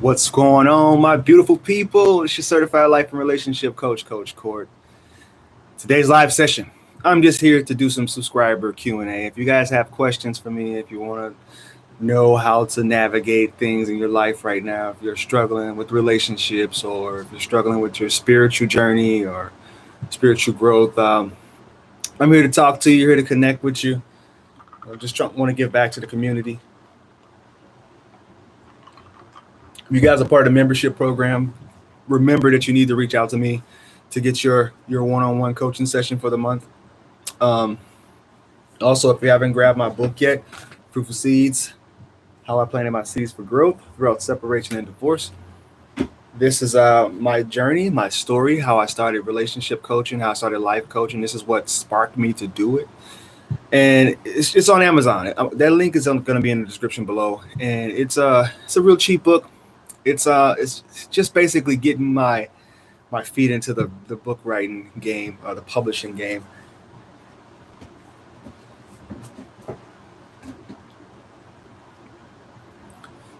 What's going on, my beautiful people? It's your certified life and relationship coach, Coach Court. Today's live session. I'm just here to do some subscriber Q&A. If you guys have questions for me, if you want to know how to navigate things in your life right now, if you're struggling with relationships or if you're struggling with your spiritual journey or spiritual growth, I'm here to talk to you, here to connect with you. I just want to give back to the community. If you guys are part of the membership program, remember that you need to reach out to me to get your one-on-one coaching session for the month. Also, if you haven't grabbed my book yet, Fruitful Seeds, How I Planted My Seeds for Growth Throughout Separation and Divorce. This is my journey, my story, how I started relationship coaching, how I started life coaching. This is what sparked me to do it. And it's on Amazon. That link is going to be in the description below. And it's a real cheap book. It's just basically getting my feet into the book writing game, or the publishing game.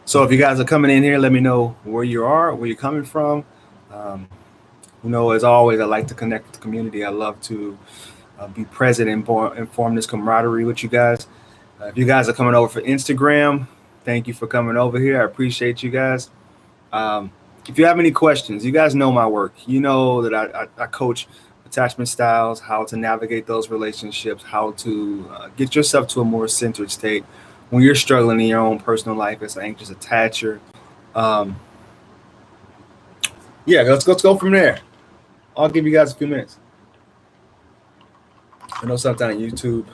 So if you guys are coming in here, let me know where you are, where you're coming from. As always, I like to connect with the community. I love to be present and form this camaraderie with you guys. If you guys are coming over for Instagram, thank you for coming over here. I appreciate you guys. If you have any questions, you guys know my work. You know that I coach attachment styles, how to navigate those relationships, how to get yourself to a more centered state when you're struggling in your own personal life as an anxious attacher. Let's go from there. I'll give you guys a few minutes. I know sometimes YouTube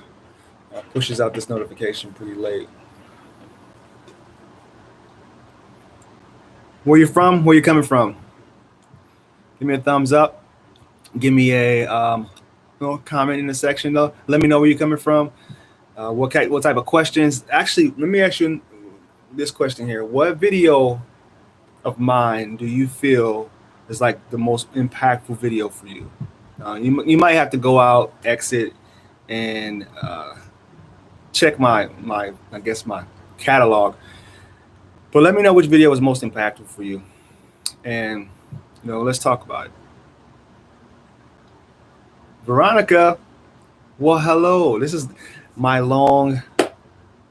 pushes out this notification pretty late. Where you from? Where you coming from? Give me a thumbs up. Give me a comment in the section though. Let me know where you're coming from. What type of questions? Actually, let me ask you this question here. What video of mine do you feel is like the most impactful video for you? You might have to go out, exit, and check my catalog. But let me know which video was most impactful for you. And, let's talk about it. Veronica, well, hello. This is my long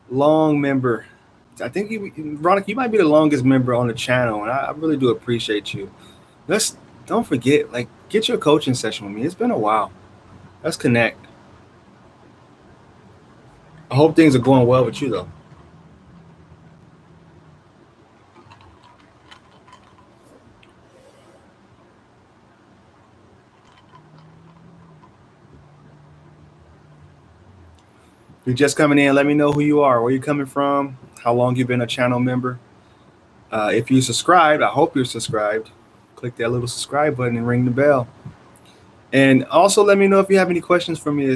member. I think Veronica, you might be the longest member on the channel, and I really do appreciate you. Don't forget, get your coaching session with me. It's been a while. Let's connect. I hope things are going well with you, though. If you're just coming in, let me know who you are, where you're coming from, how long you've been a channel member. If you subscribed, I hope you're subscribed. Click that little subscribe button and ring the bell. And also let me know if you have any questions for me.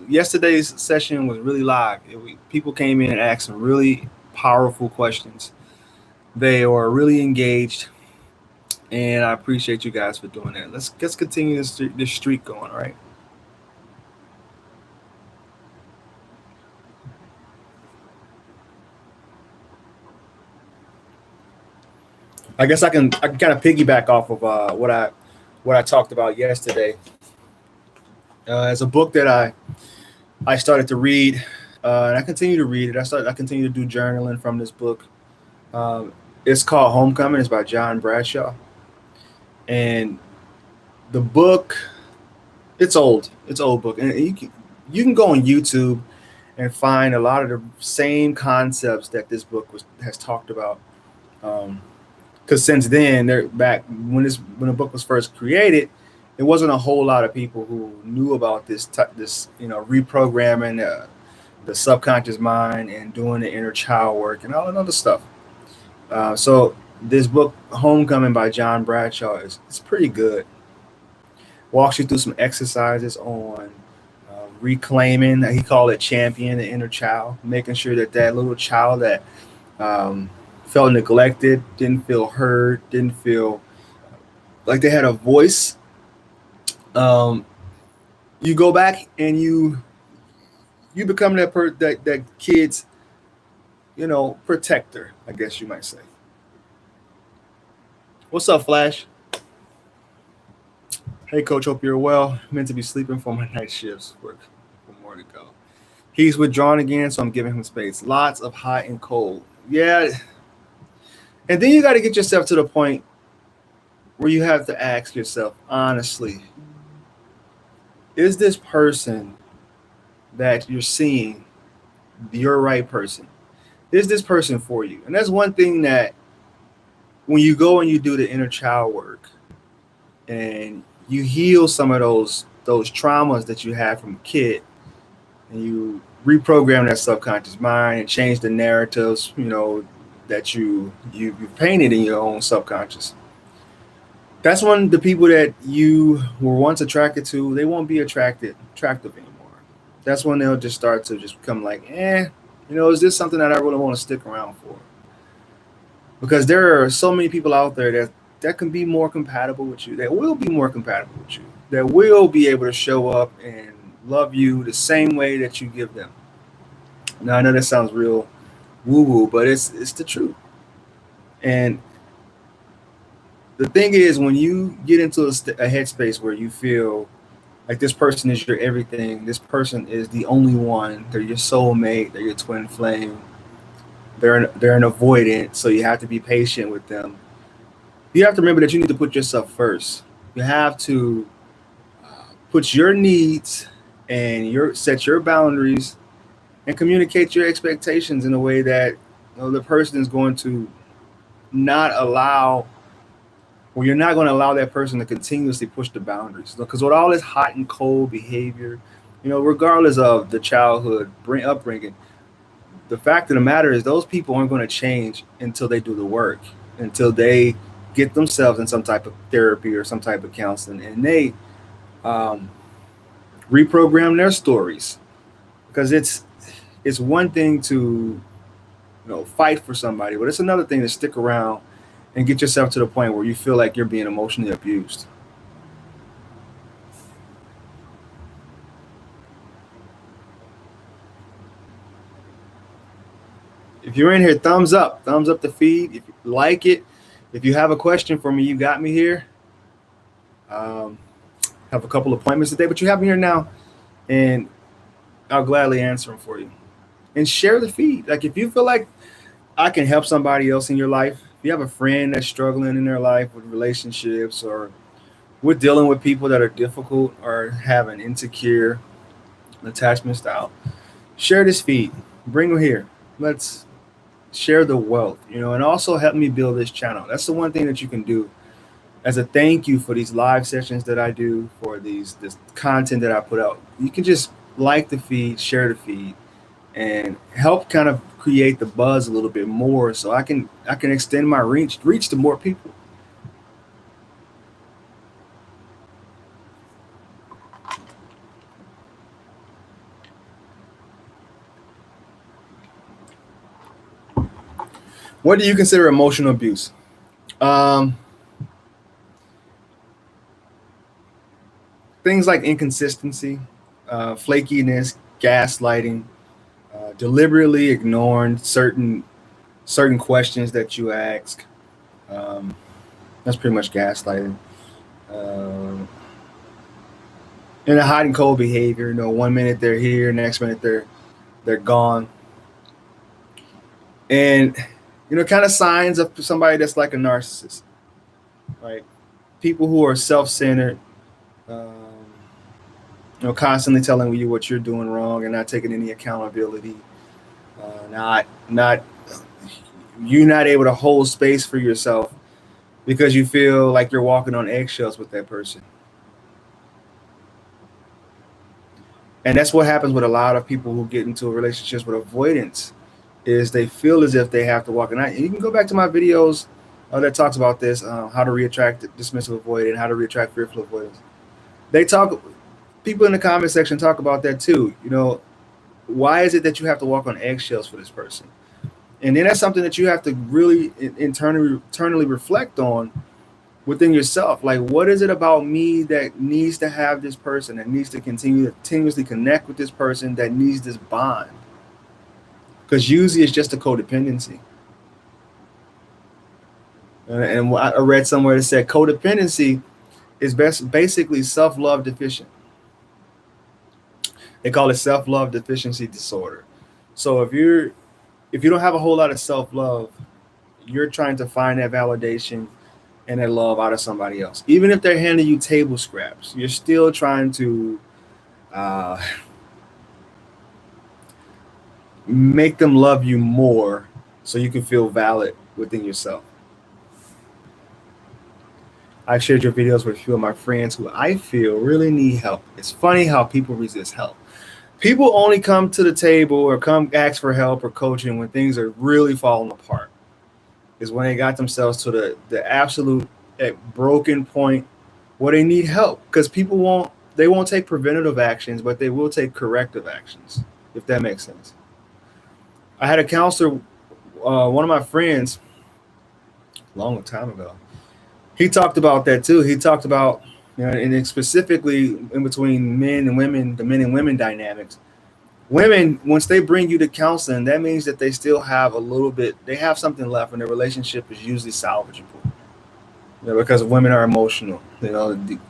Yesterday's session was really live. People came in and asked some really powerful questions. They were really engaged, and I appreciate you guys for doing that. Let's continue this streak going, all right? I guess I can kind of piggyback off of what I talked about yesterday. It's a book that I started to read, and I continue to read it. I continue to do journaling from this book. It's called Homecoming. It's by John Bradshaw, and the book, it's old. It's an old book, and you can go on YouTube and find a lot of the same concepts that this book has talked about. Because since then, they're back when the book was first created, there wasn't a whole lot of people who knew about this reprogramming the subconscious mind and doing the inner child work and all that other stuff. So this book, Homecoming by John Bradshaw, is pretty good. Walks you through some exercises on reclaiming. He called it champion the inner child, making sure that little child that felt neglected, didn't feel heard, didn't feel like they had a voice. You go back and you become that kid's, protector, I guess you might say. What's up, Flash? Hey, Coach. Hope you're well. Meant to be sleeping for my night shifts. Work for more to go. He's withdrawn again, so I'm giving him space. Lots of hot and cold. Yeah, and then you got to get yourself to the point where you have to ask yourself honestly: is this person that you're seeing your right person? Is this person for you? And that's one thing that when you go and you do the inner child work and you heal some of those traumas that you had from a kid, and you reprogram that subconscious mind and change the narratives, that you painted in your own subconscious. That's when the people that you were once attracted to, they won't be attractive anymore. That's when they'll just start to just become like, is this something that I really want to stick around for? Because there are so many people out there that can be more compatible with you, that will be more compatible with you, that will be able to show up and love you the same way that you give them. Now, I know that sounds real woo-woo, but it's the truth. And the thing is, when you get into a headspace where you feel like this person is your everything, this person is the only one, they're your soulmate, they're your twin flame, they're an avoidant, so you have to be patient with them. You have to remember that you need to put yourself first. You have to put your needs and set your boundaries and communicate your expectations in a way that the person is going to not allow, or you're not going to allow that person to continuously push the boundaries. Because with all this hot and cold behavior, regardless of the childhood upbringing, the fact of the matter is those people aren't going to change until they do the work, until they get themselves in some type of therapy or some type of counseling, and they reprogram their stories. Because it's one thing to fight for somebody, but it's another thing to stick around and get yourself to the point where you feel like you're being emotionally abused. If you're in here, thumbs up the feed. If you like it, if you have a question for me, you got me here. Have a couple appointments today, but you have me here now, and I'll gladly answer them for you. And share the feed. Like, if you feel like I can help somebody else in your life, if you have a friend that's struggling in their life with relationships, or with dealing with people that are difficult or have an insecure attachment style, share this feed. Bring them here. Let's share the wealth, and also help me build this channel. That's the one thing that you can do as a thank you for these live sessions that I do, for this content that I put out. You can just like the feed, share the feed, and help kind of create the buzz a little bit more, so I can extend my reach to more people. What do you consider emotional abuse? Things like inconsistency, flakiness, gaslighting, deliberately ignoring certain questions that you ask. That's pretty much gaslighting. And a hot and cold behavior. 1 minute they're here, next minute they're gone. And kind of signs of somebody that's like a narcissist, right? People who are self-centered, constantly telling you what you're doing wrong and not taking any accountability, you're not able to hold space for yourself because you feel like you're walking on eggshells with that person. And that's what happens with a lot of people who get into relationships with avoidance, is they feel as if they have to walk. And you can go back to my videos that talks about this, how to reattract dismissive avoidant, how to reattract fearful avoidance. People in the comment section talk about that too. Why is it that you have to walk on eggshells for this person? And then that's something that you have to really internally reflect on within yourself. Like, what is it about me that needs to have this person, that needs to continuously connect with this person, that needs this bond? Because usually it's just a codependency. And I read somewhere that said codependency is basically self-love deficient. They call it self-love deficiency disorder. So if you don't have a whole lot of self-love, you're trying to find that validation and that love out of somebody else. Even if they're handing you table scraps, you're still trying to uh, make them love you more so you can feel valid within yourself. I've shared your videos with a few of my friends who I feel really need help. It's funny how people resist help. People only come to the table or come ask for help or coaching when things are really falling apart. Is when they got themselves to the absolute broken point where they need help. Because people won't take preventative actions, but they will take corrective actions, if that makes sense. I had a counselor, one of my friends, a long time ago. He talked about that too. He talked about, and then specifically in between men and women, the men and women dynamics. Women, once they bring you to counseling, that means that they still have a little bit, they have something left, and their relationship is usually salvageable. Because women are emotional, they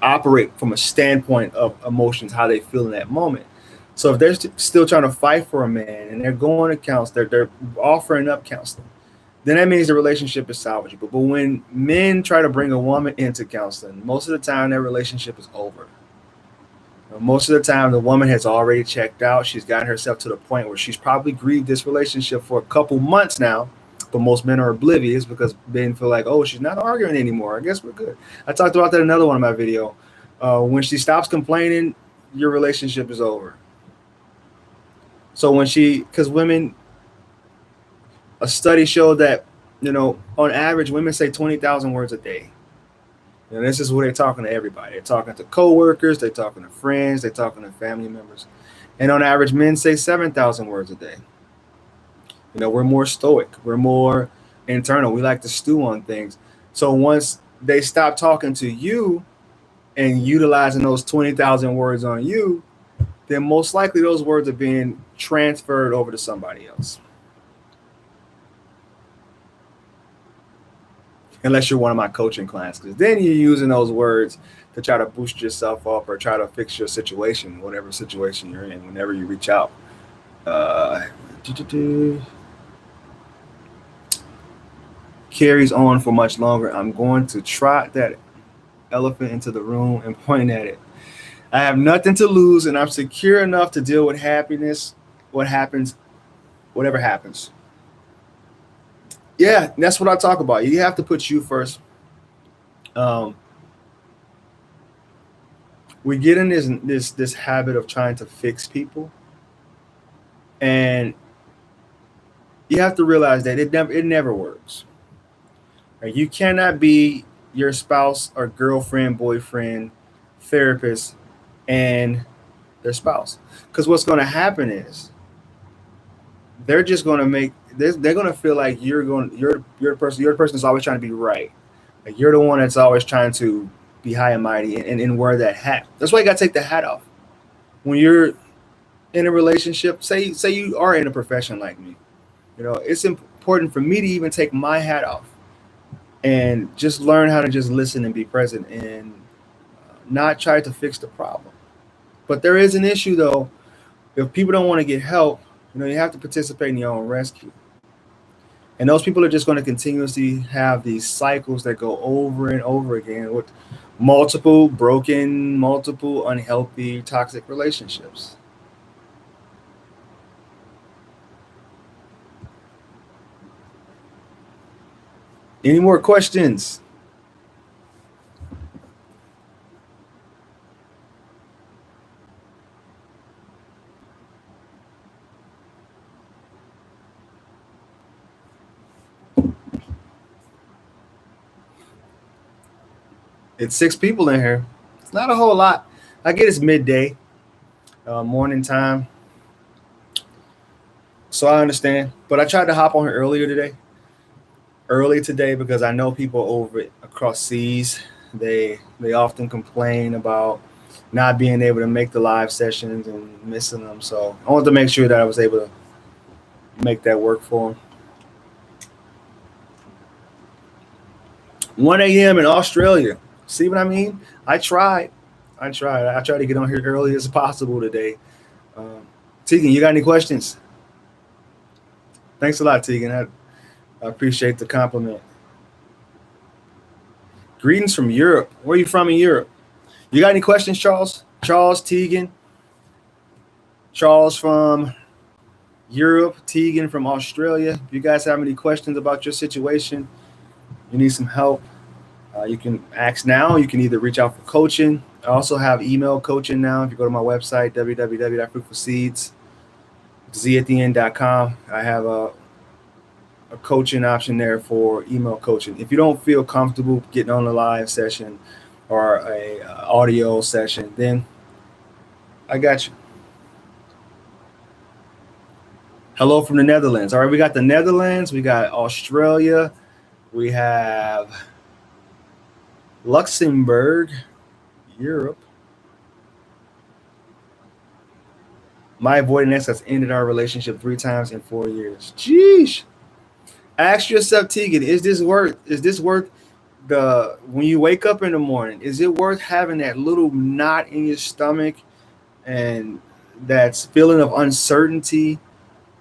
operate from a standpoint of emotions, how they feel in that moment. So if they're still trying to fight for a man and they're going to counsel, they're offering up counseling, then that means the relationship is salvageable. But when men try to bring a woman into counseling, most of the time their relationship is over. Most of the time, the woman has already checked out. She's gotten herself to the point where she's probably grieved this relationship for a couple months now. But most men are oblivious because men feel like, oh, she's not arguing anymore. I guess we're good. I talked about that in another one of my video. When she stops complaining, your relationship is over. So because women, a study showed that, on average, women say 20,000 words a day. And this is where they're talking to everybody. They're talking to coworkers, they're talking to friends, they're talking to family members. And on average, men say 7,000 words a day. We're more stoic. We're more internal. We like to stew on things. So once they stop talking to you and utilizing those 20,000 words on you, then most likely those words are being transferred over to somebody else. Unless you're one of my coaching clients, because then you're using those words to try to boost yourself up or try to fix your situation, whatever situation you're in, whenever you reach out. Carries on for much longer. I'm going to trot that elephant into the room and point at it. I have nothing to lose, and I'm secure enough to deal with happiness, whatever happens. Yeah, that's what I talk about. You have to put you first. We get in this habit of trying to fix people, and you have to realize that it never works. You cannot be your spouse or girlfriend, boyfriend, therapist, and their spouse, because what's going to happen is they're just going to they're going to feel like you're the person that's always trying to be right. Like you're the one that's always trying to be high and mighty and wear that hat. That's why you got to take the hat off when you're in a relationship. Say you are in a profession like me. It's important for me to even take my hat off and just learn how to just listen and be present and not try to fix the problem. But there is an issue though. If people don't want to get help, you have to participate in your own rescue. And those people are just going to continuously have these cycles that go over and over again with multiple broken, multiple unhealthy, toxic relationships. Any more questions? It's 6 people in here. It's not a whole lot. I get it's midday, morning time. So I understand. But I tried to hop on here early today because I know people over across seas, they often complain about not being able to make the live sessions and missing them. So I wanted to make sure that I was able to make that work for them. 1 a.m. in Australia. See what I mean? I tried. I tried to get on here early as possible today. Um, Tegan, you got any questions? Thanks a lot, Tegan. I appreciate the compliment. Greetings from Europe. Where are you from in Europe? You got any questions, Charles? Charles, Tegan. Charles from Europe, Tegan from Australia. If you guys have any questions about your situation, you need some help, you can ask now. You can either reach out for coaching. I also have email coaching now. If you go to my website, www.fruitfulseeds.com, I have a coaching option there for email coaching. If you don't feel comfortable getting on a live session or a audio session, then I got you. Hello from the Netherlands. All right, we got the Netherlands, we got Australia, we have Luxembourg, Europe. My avoidant ex has ended our relationship 3 times in 4 years. Jeez. Ask yourself, Tegan, is this worth the, when you wake up in the morning, is it worth having that little knot in your stomach and that feeling of uncertainty?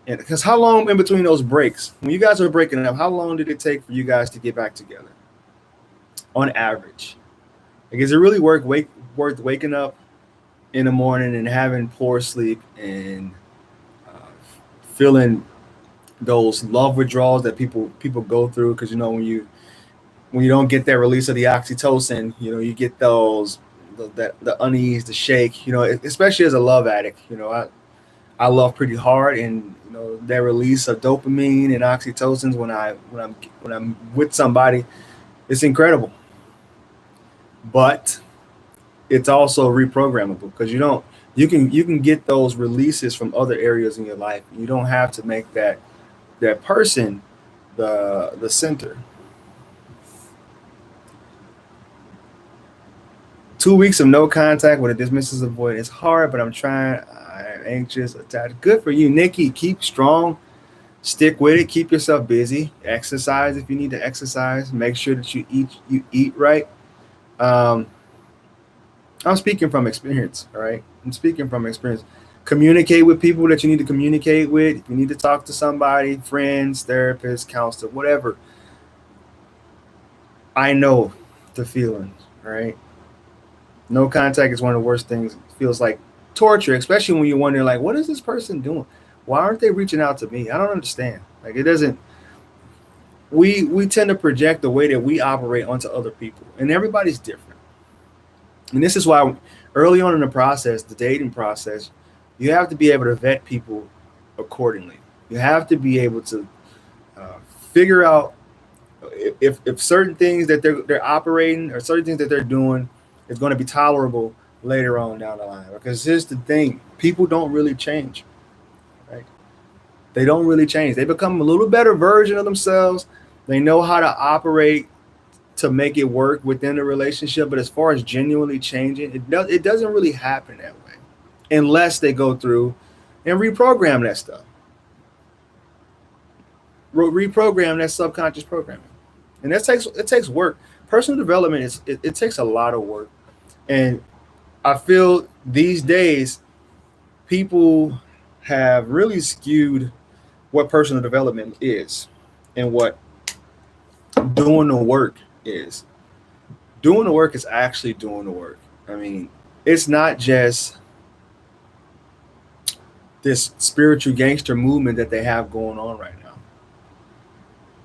And because how long in between those breaks, when you guys are breaking up, how long did it take for you guys to get back together on average? Like, is it really worth waking up in the morning and having poor sleep and feeling those love withdrawals that people go through? Because when you don't get that release of the oxytocin, you get those the unease, the shake. Especially as a love addict, I love pretty hard, and that release of dopamine and oxytocins when I'm with somebody, it's incredible. But it's also reprogrammable, because you can get those releases from other areas in your life. You don't have to make that person the center. 2 weeks of no contact with a dismissive avoidant. It's hard, but I'm trying. I'm anxious, attached. Good for you, Nikki. Keep strong. Stick with it. Keep yourself busy. Exercise if you need to exercise. Make sure that you eat right. I'm speaking from experience, all right? I'm speaking from experience. Communicate with people that you need to communicate with. If you need to talk to somebody, friends, therapists, counselor, whatever. I know the feeling, all right? No contact is one of the worst things. It feels like torture, especially when you're wondering, like, what is this person doing? Why aren't they reaching out to me? I don't understand. Like, it doesn't. We tend to project the way that we operate onto other people, and everybody's different. And this is why early on in the process, the dating process, you have to be able to vet people accordingly. You have to be able to figure out if certain things that they're operating or certain things that they're doing is going to be tolerable later on down the line. Because here's the thing, people don't really change, right? They don't really change. They become a little better version of themselves. They know how to operate to make it work within the relationship. But as far as genuinely changing, it doesn't really happen that way unless they go through and reprogram that stuff. Reprogram that subconscious programming. And it takes work. Personal development it takes a lot of work. And I feel these days people have really skewed what personal development is and what doing the work is. Doing the work is actually doing the work. I mean, it's not just this spiritual gangster movement that they have going on right now.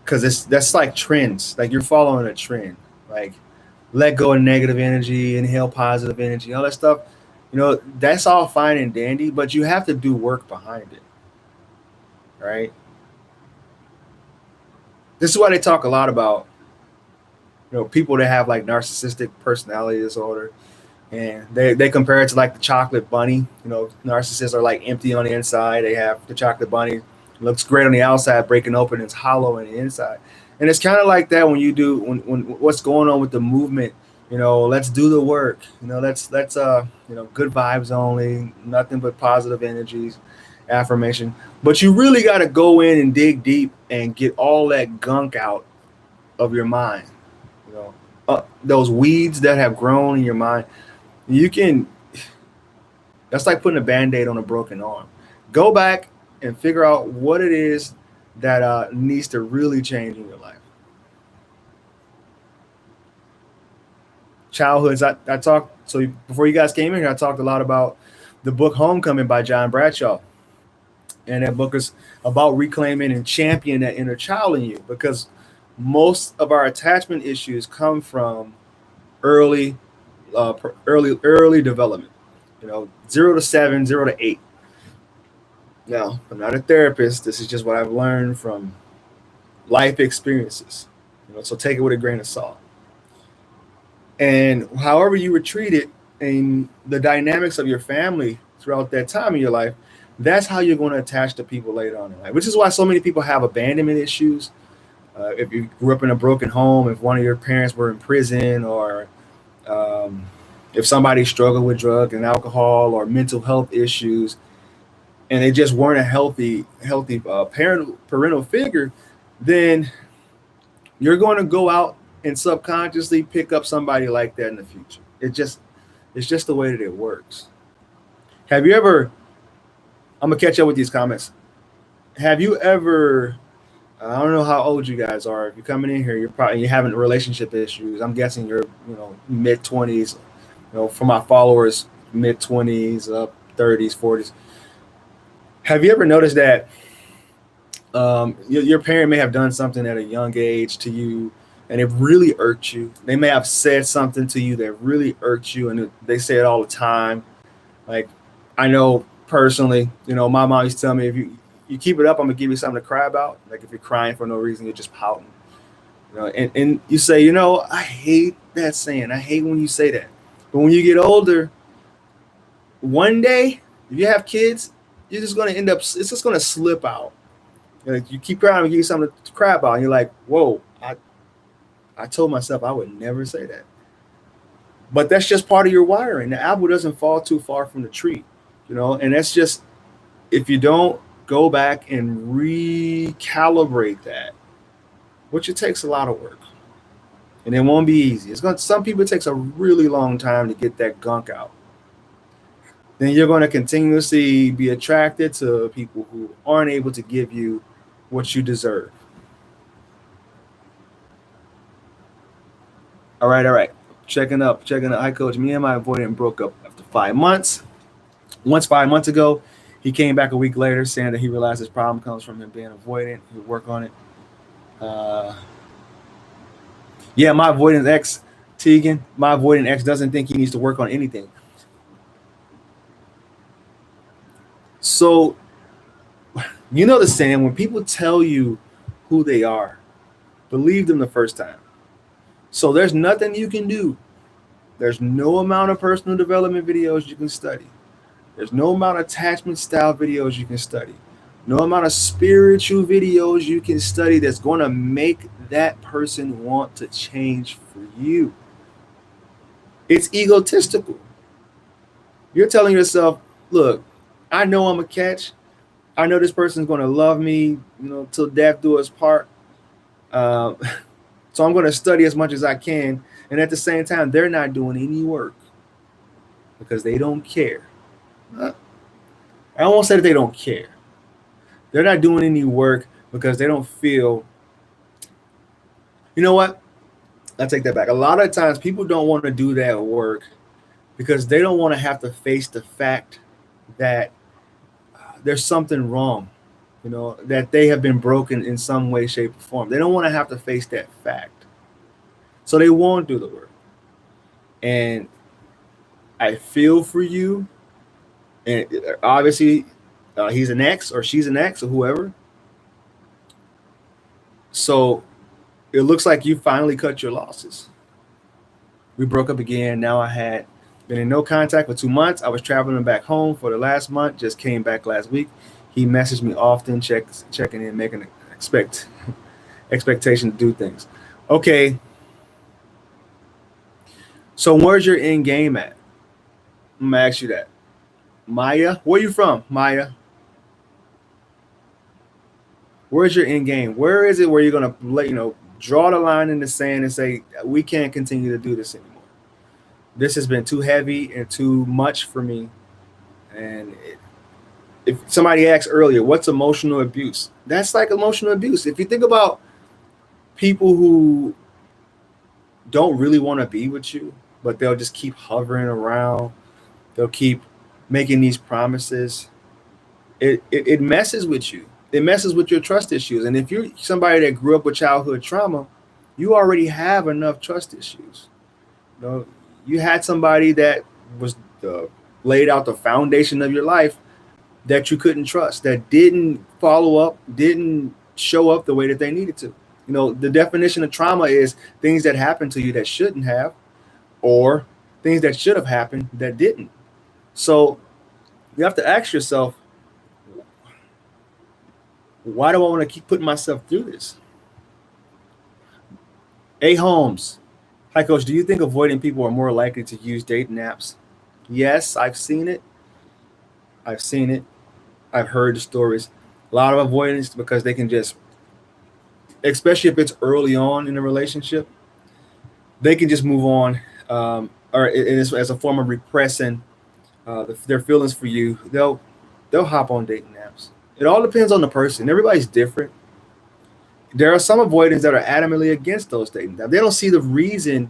Because that's like trends. Like, you're following a trend. Like, let go of negative energy, inhale positive energy, all that stuff. That's all fine and dandy, but you have to do work behind it, right? This is why they talk a lot about, people that have like narcissistic personality disorder, and they compare it to like the chocolate bunny. Narcissists are like empty on the inside. They have the chocolate bunny, looks great on the outside, breaking open, it's hollow on the inside. And it's kind of like that when when what's going on with the movement. Let's do the work. Let's good vibes only, nothing but positive energies, affirmation. But you really got to go in and dig deep and get all that gunk out of your mind. You know, those weeds that have grown in your mind, you can. That's like putting a band-aid on a broken arm. Go back and figure out what it is that needs to really change in your life. Childhoods. I talked, so before you guys came in here, I talked a lot about the book Homecoming by John Bradshaw. And that book is about reclaiming and championing that inner child in you, because most of our attachment issues come from early, early development. 0 to 7, 0 to 8. Now, I'm not a therapist. This is just what I've learned from life experiences. So take it with a grain of salt. And however you were treated and the dynamics of your family throughout that time in your life, that's how you're going to attach to people later on in life, which is why so many people have abandonment issues. If you grew up in a broken home, if one of your parents were in prison, or if somebody struggled with drug and alcohol or mental health issues, and they just weren't a healthy parental figure, then you're going to go out and subconsciously pick up somebody like that in the future. It's just the way that it works. Have you ever? I'm gonna catch up with these comments. Have you ever? I don't know how old you guys are. If you're coming in here, you're having relationship issues. I'm guessing you're mid-20s. For my followers, mid-20s, 30s, 40s. Have you ever noticed that your parent may have done something at a young age to you, and it really irked you? They may have said something to you that really irked you, and they say it all the time. Like, I know personally, my mom used to tell me, if you keep it up, I'm gonna give you something to cry about. Like, if you're crying for no reason, you're just pouting. And you say, I hate that saying. I hate when you say that. But when you get older, one day, if you have kids, you're just gonna it's just gonna slip out. Like, you keep crying, and give you something to cry about, and you're like, whoa, I told myself I would never say that. But that's just part of your wiring. The apple doesn't fall too far from the tree, and that's just, if you don't go back and recalibrate that, which it takes a lot of work, and it won't be easy. Some people, it takes a really long time to get that gunk out. Then you're going to continuously be attracted to people who aren't able to give you what you deserve. All right. Checking up. Hi, Coach. Me and my avoidant broke up after 5 months. Once 5 months ago, he came back a week later saying that he realized his problem comes from him being avoidant. He would work on it. Yeah, my avoidant ex, Tegan, my avoidant ex doesn't think he needs to work on anything. So, the saying, when people tell you who they are, believe them the first time. So there's nothing you can do. There's no amount of personal development videos you can study. There's no amount of attachment style videos you can study. No amount of spiritual videos you can study that's going to make that person want to change for you. It's egotistical. You're telling yourself, look, I know I'm a catch. I know this person's going to love me, till death do us part. So I'm going to study as much as I can. And at the same time, they're not doing any work because they don't care. I won't say that they don't care. They're not doing any work because they don't feel. You know what? I take that back. A lot of times people don't want to do that work because they don't want to have to face the fact that there's something wrong, that they have been broken in some way, shape, or form. They don't want to have to face that fact. So they won't do the work. And I feel for you. And obviously, he's an ex or she's an ex or whoever. So it looks like you finally cut your losses. We broke up again. Now I had been in no contact for 2 months. I was traveling back home for the last month. Just came back last week. He messaged me often, checking in, making an expectation to do things. Okay. So where's your end game at? I'm gonna ask you that. Maya, where you from, Maya? Where's your end game? Where is it where you're gonna Draw the line in the sand and say, we can't continue to do this anymore. This has been too heavy and too much for me. And if somebody asked earlier, what's emotional abuse? That's like emotional abuse. If you think about people who don't really want to be with you, but they'll just keep hovering around, they'll keep making these promises. It messes with you. It messes with your trust issues. And if you're somebody that grew up with childhood trauma, you already have enough trust issues. You know, you had somebody that was laid out the foundation of your life that you couldn't trust, that didn't follow up, didn't show up the way that they needed to. You know, the definition of trauma is things that happened to you that shouldn't have, or things that should have happened that didn't. So you have to ask yourself, why do I want to keep putting myself through this? A. Holmes. Hi, Coach. Do you think avoidant people are more likely to use dating apps? Yes, I've seen it. I've heard the stories. A lot of avoidance because they can just, especially if it's early on in a relationship, they can just move on, or as a form of repressing their feelings for you. They'll hop on dating apps. It all depends on the person. Everybody's different. There are some avoidants that are adamantly against those dating apps. They don't see the reason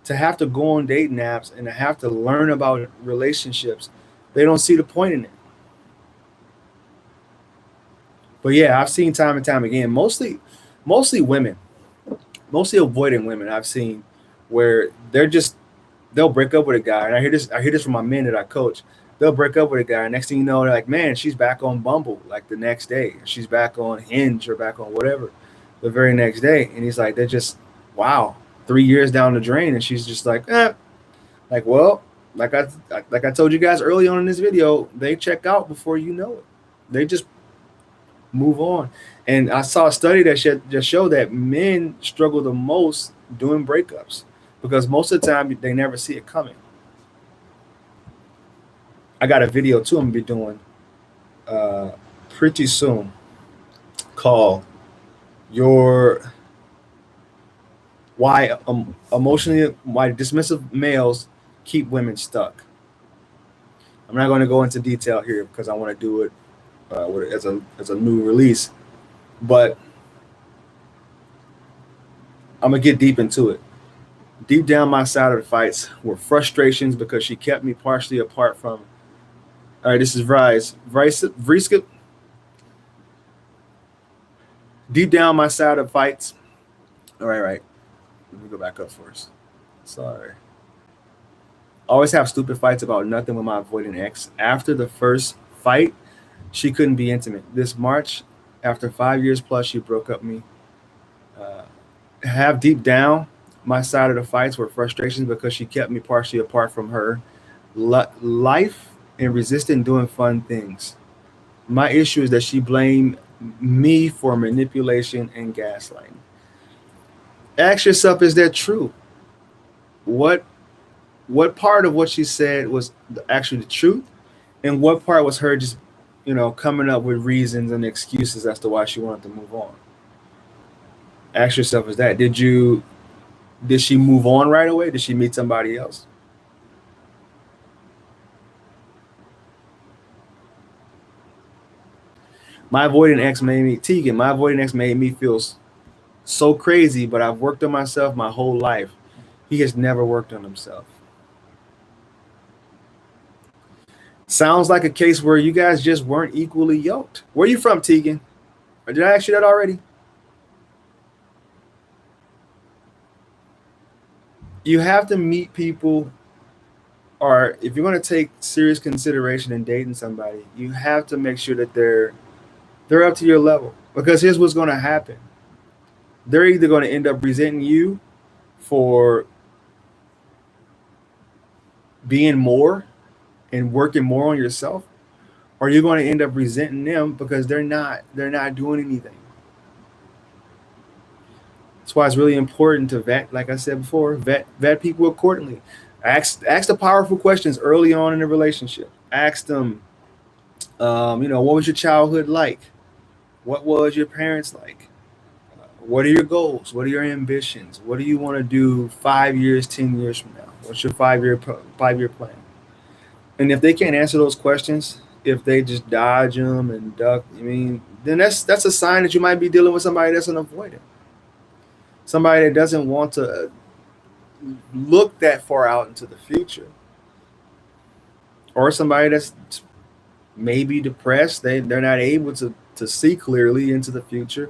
to have to go on dating apps and to have to learn about relationships. They don't see the point in it. But yeah, I've seen time and time again, mostly women, mostly avoidant women I've seen where they'll break up with a guy. And I hear this from my men that I coach. They'll break up with a guy. And next thing you know, they're like, man, she's back on Bumble like the next day. She's back on Hinge or back on whatever the very next day. And he's like, they're just, wow, 3 years down the drain. And she's just like, like, well, like I told you guys early on in this video, they check out before you know it. They just move on. And I saw a study that just showed that men struggle the most doing breakups because most of the time they never see it coming. I got a video too I'm gonna be doing pretty soon called why dismissive males keep women stuck. I'm not going to go into detail here because I want to do it as a new release, but I'm gonna get deep into it. Deep down my side of the fights were frustrations because she kept me partially apart from. All right, this is Vriska. Deep down my side of fights. All right. Let me go back up first. Sorry. Always have stupid fights about nothing with my avoidant ex. After the first fight, she couldn't be intimate. This March, after 5 years plus, she broke up with me. Have deep down my side of the fights were frustrations because she kept me partially apart from her. Life and resisting doing fun things. My issue is that she blamed me for manipulation and gaslighting. Ask yourself, is that true? What part of what she said was actually the truth, and what part was her just, coming up with reasons and excuses as to why she wanted to move on? Ask yourself, is that did she move on right away? Did she meet somebody else? My avoidant ex made me feel so crazy, but I've worked on myself my whole life. He has never worked on himself. Sounds like a case where you guys just weren't equally yoked. Where are you from, Tegan? Or did I ask you that already? You have to meet people, or if you're going to take serious consideration in dating somebody, you have to make sure that they're up to your level. Because here's what's going to happen. They're either going to end up resenting you for being more and working more on yourself, or you're going to end up resenting them because they're not doing anything. That's why it's really important to vet, like I said before, vet people accordingly. Ask the powerful questions early on in the relationship. Ask them, what was your childhood like? What was your parents like? What are your goals? What are your ambitions? What do you want to do 5 years, 10 years from now? What's your 5-year plan? And if they can't answer those questions, if they just dodge them and duck, I mean, then that's a sign that you might be dealing with somebody that's an avoidant, somebody that doesn't want to look that far out into the future, or somebody that's maybe depressed. They're not able to see clearly into the future,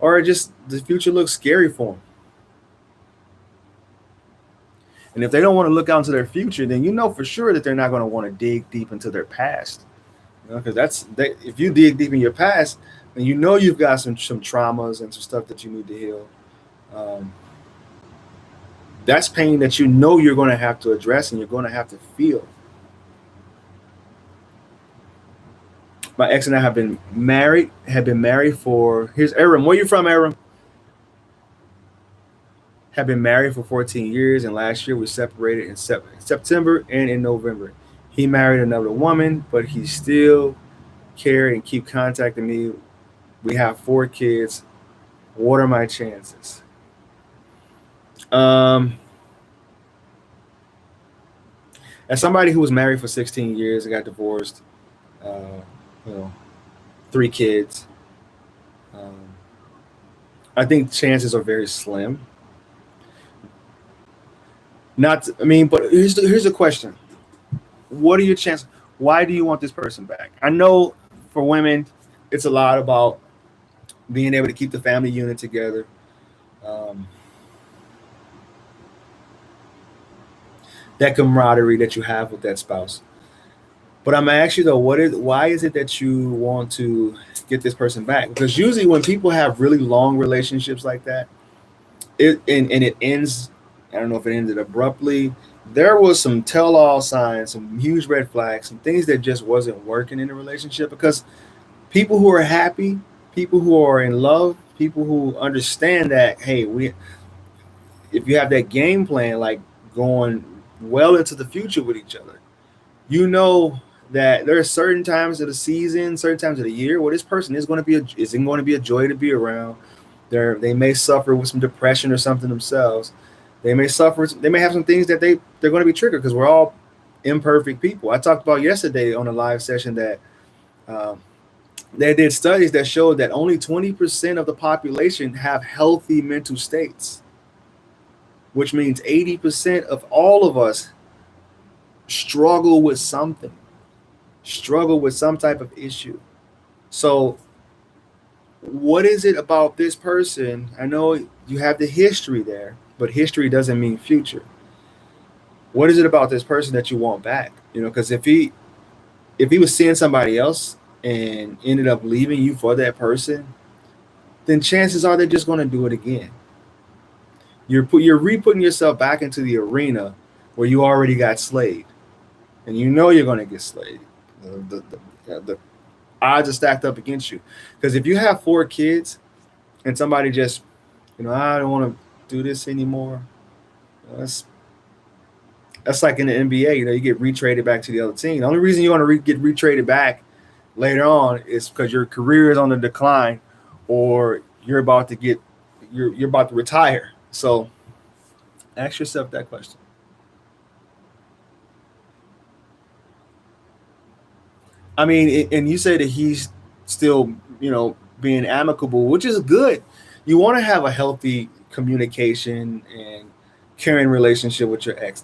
or just the future looks scary for them. And if they don't want to look out into their future, then you know for sure that they're not going to want to dig deep into their past. Because if you dig deep in your past, then you know you've got some traumas and some stuff that you need to heal. Um, that's pain that you know you're going to have to address and you're going to have to feel. My ex and I have been married for, here's Aram. Where you from, Aram? Have been married for 14 years, and last year we separated in September and in November. He married another woman, but he still care and keep contacting me. We have 4 kids. What are my chances? As somebody who was married for 16 years and got divorced, 3 kids, I think chances are very slim. But here's the question. What are your chances? Why do you want this person back? I know for women, it's a lot about being able to keep the family unit together. That camaraderie that you have with that spouse. But I'm asking you though, why is it that you want to get this person back? Because usually when people have really long relationships like that, it ends, I don't know if it ended abruptly. There was some tell-all signs, some huge red flags, some things that just wasn't working in the relationship. Because people who are happy, people who are in love, people who understand that, hey, if you have that game plan, like going well into the future with each other, you know that there are certain times of the season, certain times of the year where this person isn't going to be a joy to be around. They may suffer with some depression or something themselves. They may have some things that they're going to be triggered, because we're all imperfect people. I talked about yesterday on a live session that they did studies that showed that only 20% of the population have healthy mental states, which means 80% of all of us struggle with some type of issue. So what is it about this person? I know you have the history there, but history doesn't mean future. What is it about this person that you want back? Because if he was seeing somebody else and ended up leaving you for that person, then chances are they're just going to do it again. You're re-putting yourself back into the arena where you already got slayed, and you know you're going to get slayed. The odds are stacked up against you. Because if you have 4 kids and somebody just, I don't want to do this anymore, that's like in the NBA. You get retraded back to the other team. The only reason you want to get retraded back later on is because your career is on the decline, or you're about to retire. So ask yourself that question. I mean, and you say that he's still, being amicable, which is good. You want to have a healthy communication and caring relationship with your ex.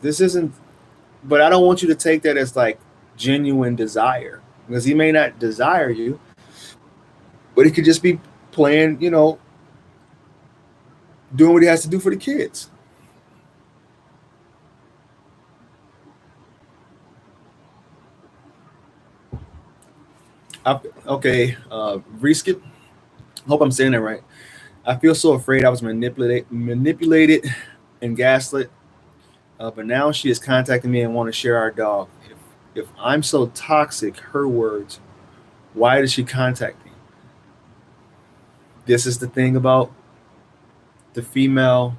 But I don't want you to take that as like genuine desire, because he may not desire you, but he could just be playing, doing what he has to do for the kids. Reskip. Hope I'm saying that right. I feel so afraid I was manipulated and gaslit, but now she is contacting me and want to share our dog. If I'm so toxic, her words, why does she contact me? This is the thing about the female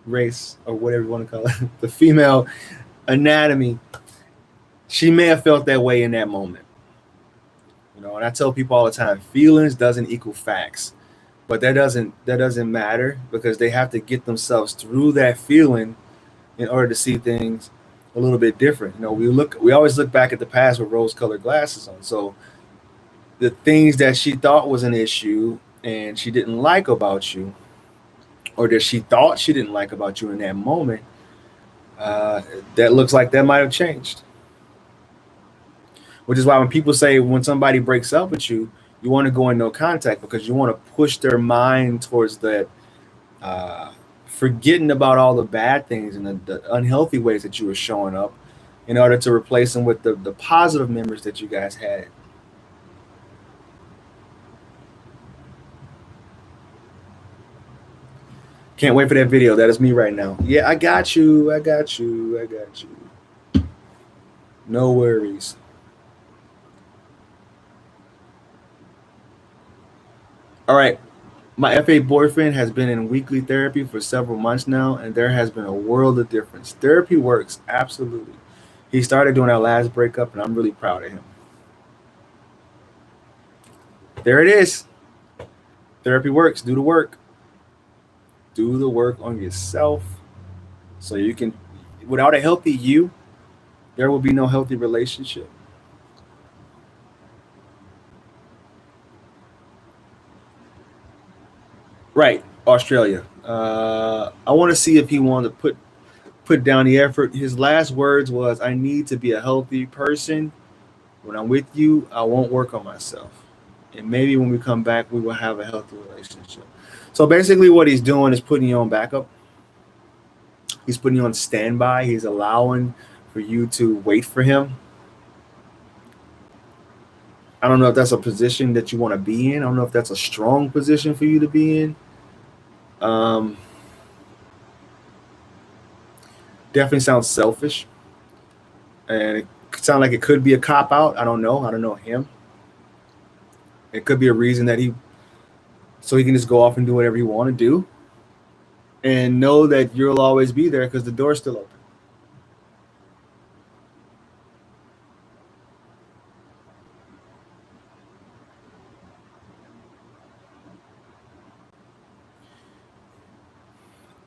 race, or whatever you want to call it, the female anatomy. She may have felt that way in that moment. And I tell people all the time, feelings doesn't equal facts. But that doesn't matter, because they have to get themselves through that feeling in order to see things a little bit different. We always look back at the past with rose-colored glasses on. So the things that she thought was an issue and she didn't like about you, or that she thought she didn't like about you in that moment, uh, that looks like that might have changed. Which is why when people say when somebody breaks up with you, you want to go in no contact, because you want to push their mind towards that, uh, forgetting about all the bad things and the unhealthy ways that you were showing up, in order to replace them with the positive memories that you guys had. Can't wait for that video. That is me right now. Yeah, I got you. I got you. I got you. No worries. All right. My FA boyfriend has been in weekly therapy for several months now, and there has been a world of difference. Therapy works, absolutely. He started doing our last breakup, and I'm really proud of him. There it is. Therapy works. Do the work. Do the work on yourself, so you can, without a healthy you, there will be no healthy relationship. Right, Australia. I want to see if he wanted to put down the effort. His last words was, "I need to be a healthy person. When I'm with you, I won't work on myself. And maybe when we come back, we will have a healthy relationship." So basically, what he's doing is putting you on backup. He's putting you on standby. He's allowing for you to wait for him. I don't know if that's a position that you want to be in. I don't know if that's a strong position for you to be in. Um, Definitely sounds selfish, and it sounds like it could be a cop out. I don't know. I don't know him. It could be a reason that so he can just go off and do whatever he want to do, and know that you'll always be there because the door's still open.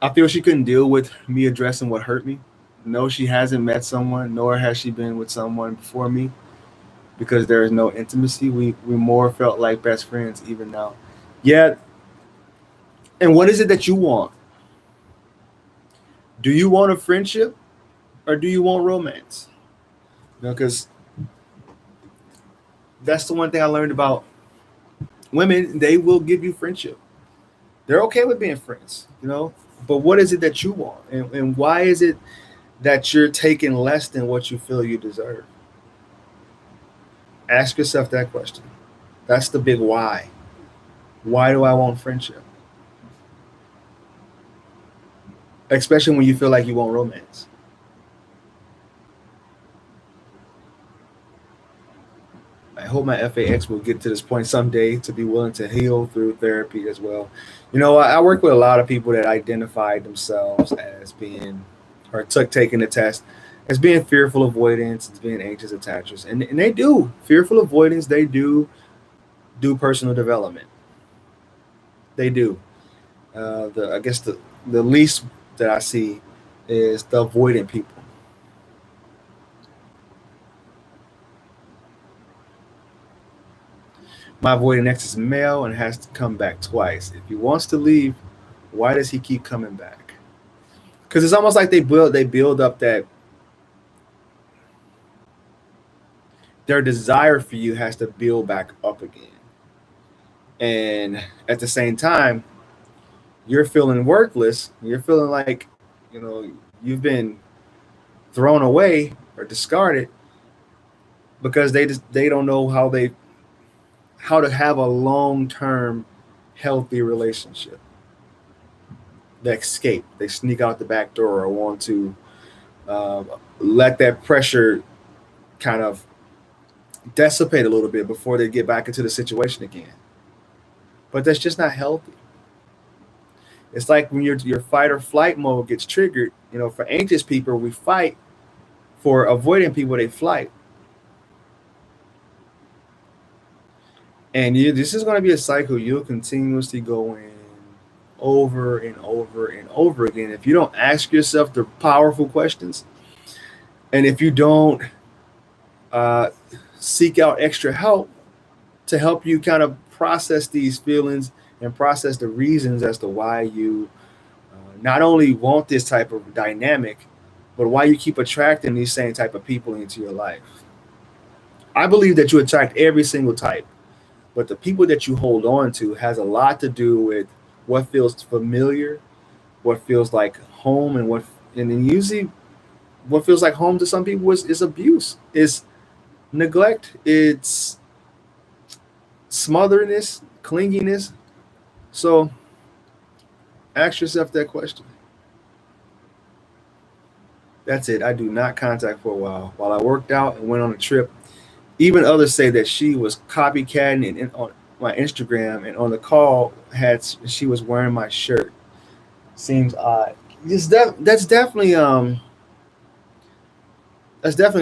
I feel she couldn't deal with me addressing what hurt me. No, she hasn't met someone, nor has she been with someone before me, because there is no intimacy. We more felt like best friends even now. Yeah, and what is it that you want? Do you want a friendship, or do you want romance? Because that's the one thing I learned about women. They will give you friendship. They're okay with being friends. But what is it that you want? And why is it that you're taking less than what you feel you deserve? Ask yourself that question. That's the big why. Why do I want friendship? Especially when you feel like you want romance. I hope my FAX will get to this point someday, to be willing to heal through therapy as well. I work with a lot of people that identified themselves as being, or took taking the test, as being fearful avoidance, as being anxious attachers. And they do. Fearful avoidance, they do personal development. They do. I guess the least that I see is the avoidant people. My avoidant ex is male and has to come back twice. If he wants to leave, why does he keep coming back? Because it's almost like they build up that their desire for you has to build back up again. And at the same time, you're feeling worthless. You're feeling like, you've been thrown away or discarded, because they don't know how to have a long-term healthy relationship. They escape. They sneak out the back door, or want to uh, let that pressure kind of dissipate a little bit before they get back into the situation again. But that's just not healthy. It's like when your fight or flight mode gets triggered. For anxious people, we fight. For avoiding people, they flight. And this is going to be a cycle you'll continuously go in over and over and over again if you don't ask yourself the powerful questions, and if you don't uh, seek out extra help to help you kind of process these feelings and process the reasons as to why you not only want this type of dynamic, but why you keep attracting these same type of people into your life. I believe that you attract every single type, but the people that you hold on to has a lot to do with what feels familiar, what feels like home, and then usually what feels like home to some people is abuse, is neglect, it's smotherness, clinginess. So ask yourself that question. That's it. I do not contact for a while I worked out and went on a trip. Even others say that she was copycatting and on my Instagram, and on the call she was wearing my shirt. Seems odd. That's definitely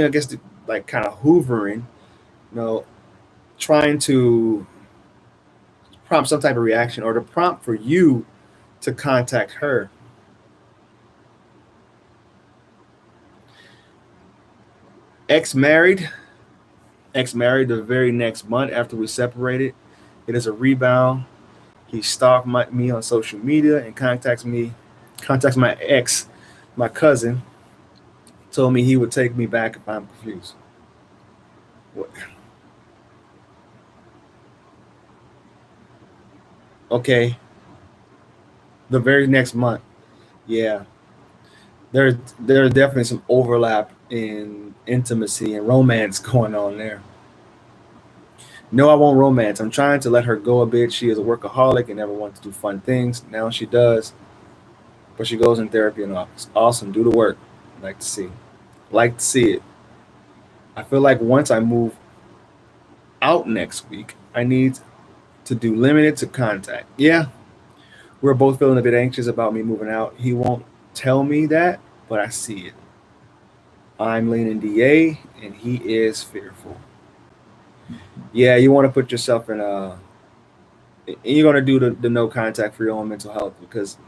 I guess like kind of hoovering, you know, trying to prompt some type of reaction or to prompt for you to contact her. Ex married, ex married the very next month after we separated. It is a rebound. He stalked me on social media and contacts my ex, my cousin, told me he would take me back if I'm confused. What? Okay, the very next month. Yeah, there's definitely some overlap in intimacy and romance going on there. No, I won't romance. I'm trying to let her go a bit. She is a workaholic and never wants to do fun things. Now she does, but she goes in therapy and all. It's awesome. Do the work. Like to see. Like to see it. I feel like once I move out next week, I need to do limited to contact. Yeah, we're both feeling a bit anxious about me moving out. He won't tell me that, but I see it. I'm leaning DA, and he is fearful. Yeah, you want to put yourself in a. You're going to do the no contact for your own mental health, because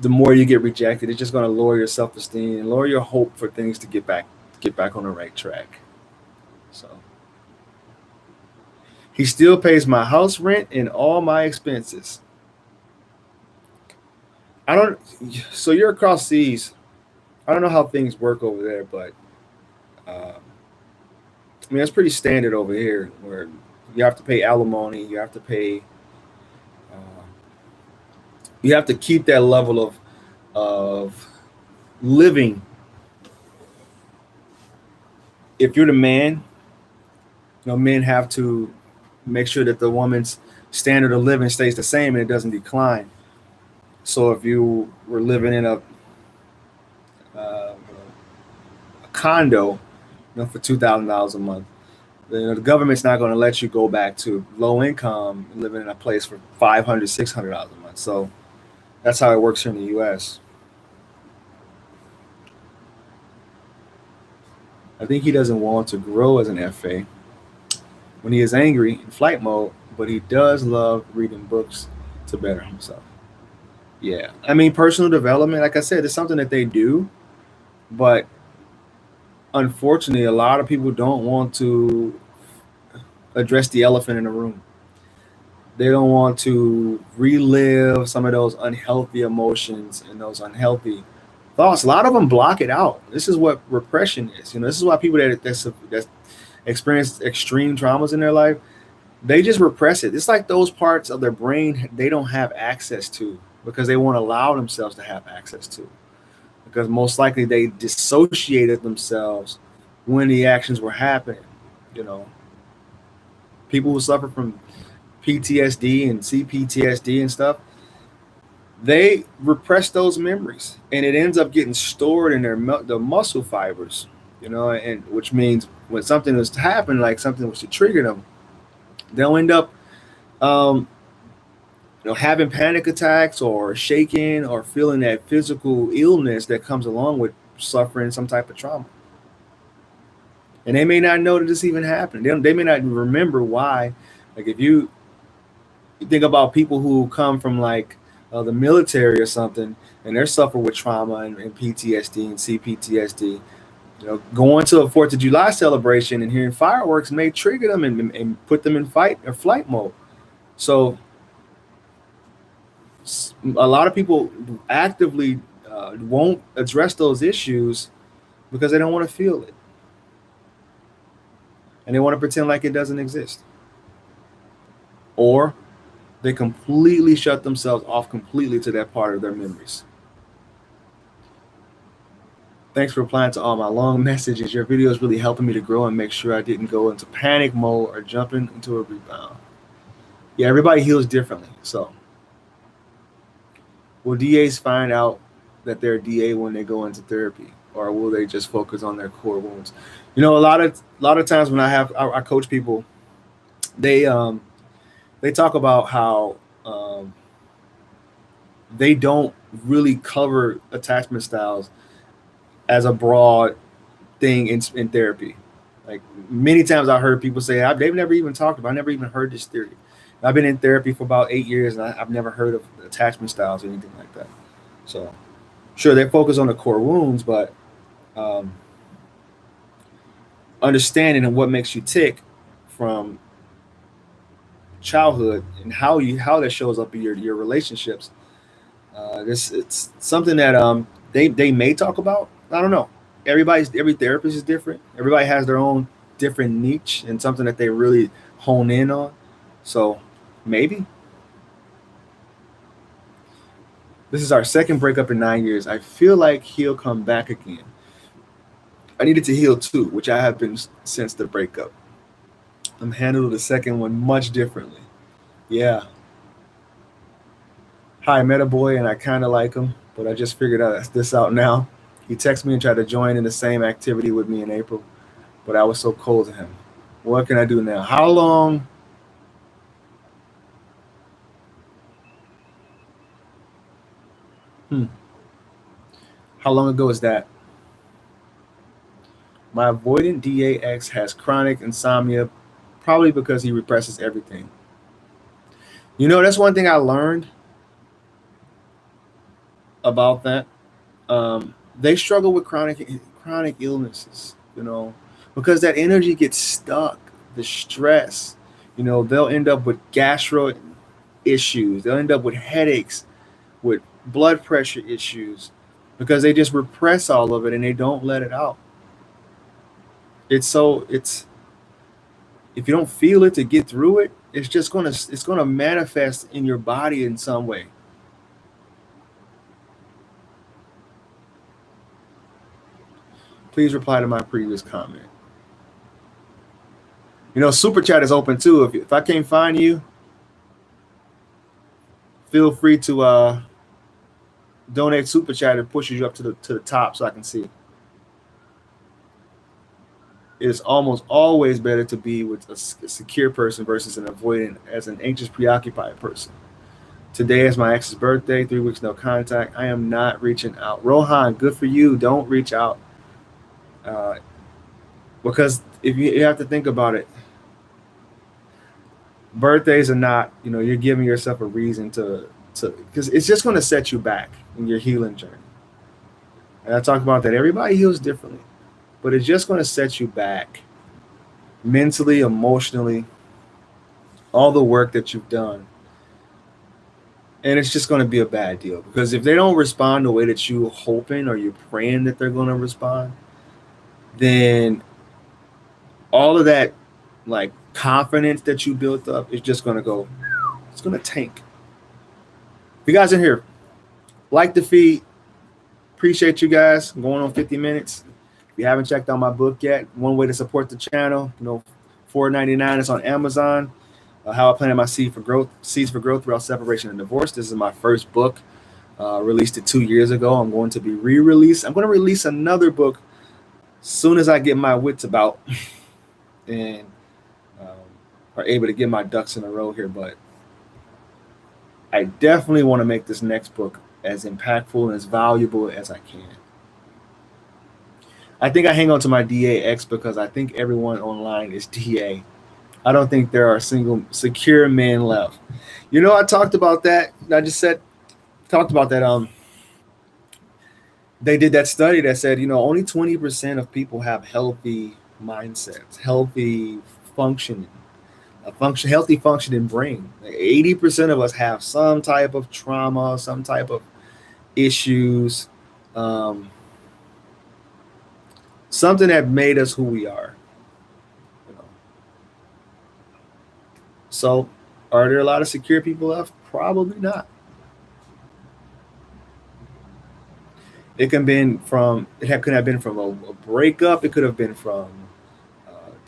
the more you get rejected, it's just going to lower your self esteem and lower your hope for things to get back on the right track. So he still pays my house rent and all my expenses. I don't. So you're across seas. I don't know how things work over there, but I mean, it's pretty standard over here where you have to pay alimony, uh, you have to keep that level of living. If you're the man, men have to make sure that the woman's standard of living stays the same and it doesn't decline. So if you were living in a condo, for $2,000 a month, the government's not going to let you go back to low income living in a place for $500, $600 a month. So that's how it works here in the U.S. I think he doesn't want to grow as an FA when he is angry in flight mode, but he does love reading books to better himself. Yeah, I mean, personal development, like I said, it's something that they do, but unfortunately, a lot of people don't want to address the elephant in the room. They don't want to relive some of those unhealthy emotions and those unhealthy thoughts. A lot of them block it out. This is what repression is. This is why people that experience extreme traumas in their life, they just repress it. It's like those parts of their brain they don't have access to because they won't allow themselves to have access to. Because most likely they dissociated themselves when the actions were happening. You know, people who suffer from PTSD and CPTSD and stuff, they repress those memories, and it ends up getting stored in the muscle fibers. And which means when something was to happen, like something was to trigger them, they'll end up, having panic attacks or shaking or feeling that physical illness that comes along with suffering some type of trauma. And they may not know that this even happened. They may not remember why. Like if you think about people who come from like the military or something, and they're suffering with trauma and PTSD and CPTSD. Going to a 4th of July celebration and hearing fireworks may trigger them and put them in fight or flight mode. So a lot of people actively won't address those issues because they don't want to feel it. And they want to pretend like it doesn't exist. Or they completely shut themselves off completely to that part of their memories. Thanks for replying to all my long messages. Your video is really helping me to grow and make sure I didn't go into panic mode or jumping into a rebound. Yeah, everybody heals differently. So will DAs find out that they're a DA when they go into therapy, or will they just focus on their core wounds? A lot of times when I coach people, they talk about how they don't really cover attachment styles as a broad thing in therapy. Like many times I heard people say, they've never even talked about, I never even heard this theory. I've been in therapy for about 8 years and I've never heard of attachment styles or anything like that. So sure, they focus on the core wounds, but understanding and what makes you tick from childhood and how that shows up in your relationships. It's something that they may talk about. I don't know. Every therapist is different. Everybody has their own different niche and something that they really hone in on. So maybe. This is our second breakup in 9 years. I feel like he'll come back again. I needed to heal too, which I have been since the breakup. I'm handling the second one much differently. Yeah. Hi, I met a boy and I kind of like him, but I just figured this out now. He texted me and tried to join in the same activity with me in April, but I was so cold to him. What can I do now? How long? How long ago is that? My avoidant DAX has chronic insomnia, probably because he represses everything. That's one thing I learned about that. They struggle with chronic illnesses, because that energy gets stuck, the stress. They'll end up with gastro issues. They'll end up with headaches, with blood pressure issues, because they just repress all of it and they don't let it out. If you don't feel it to get through it, it's gonna manifest in your body in some way. Please reply to my previous comment. Super chat is open too. If I can't find you, feel free to donate super chat. It pushes you up to the top so I can see. It's almost always better to be with a secure person versus an avoidant as an anxious, preoccupied person. Today is my ex's birthday, 3 weeks no contact. I am not reaching out. Rohan, good for you. Don't reach out. Because if you have to think about it, birthdays are not, you're giving yourself a reason to because it's just going to set you back in your healing journey. And I talk about that. Everybody heals differently, but it's just going to set you back mentally, emotionally, all the work that you've done. And it's just going to be a bad deal, because if they don't respond the way that you're hoping or you're praying that they're going to respond, then all of that like confidence that you built up is just going to go, it's going to tank. If you guys are here, like the feed. Appreciate you guys. I'm going on 50 minutes. If you haven't checked out my book yet, one way to support the channel, $4.99 is on Amazon. How I Planted My Seeds for Growth Throughout Separation and Divorce. This is my first book. Released it 2 years ago. I'm going to be re-released. I'm going to release another book as soon as I get my wits about and are able to get my ducks in a row here. But I definitely want to make this next book as impactful and as valuable as I can. I think I hang on to my DAX because I think everyone online is DA. I don't think there are single secure men left. You know, I talked about that. I just said talked about that. They did that study that said, only 20% of people have healthy mindsets, healthy functioning, healthy functioning brain. Like 80% of us have some type of trauma, some type of issues, something that made us who we are. So, are there a lot of secure people left? Probably not. It could have been from a breakup. It could have been from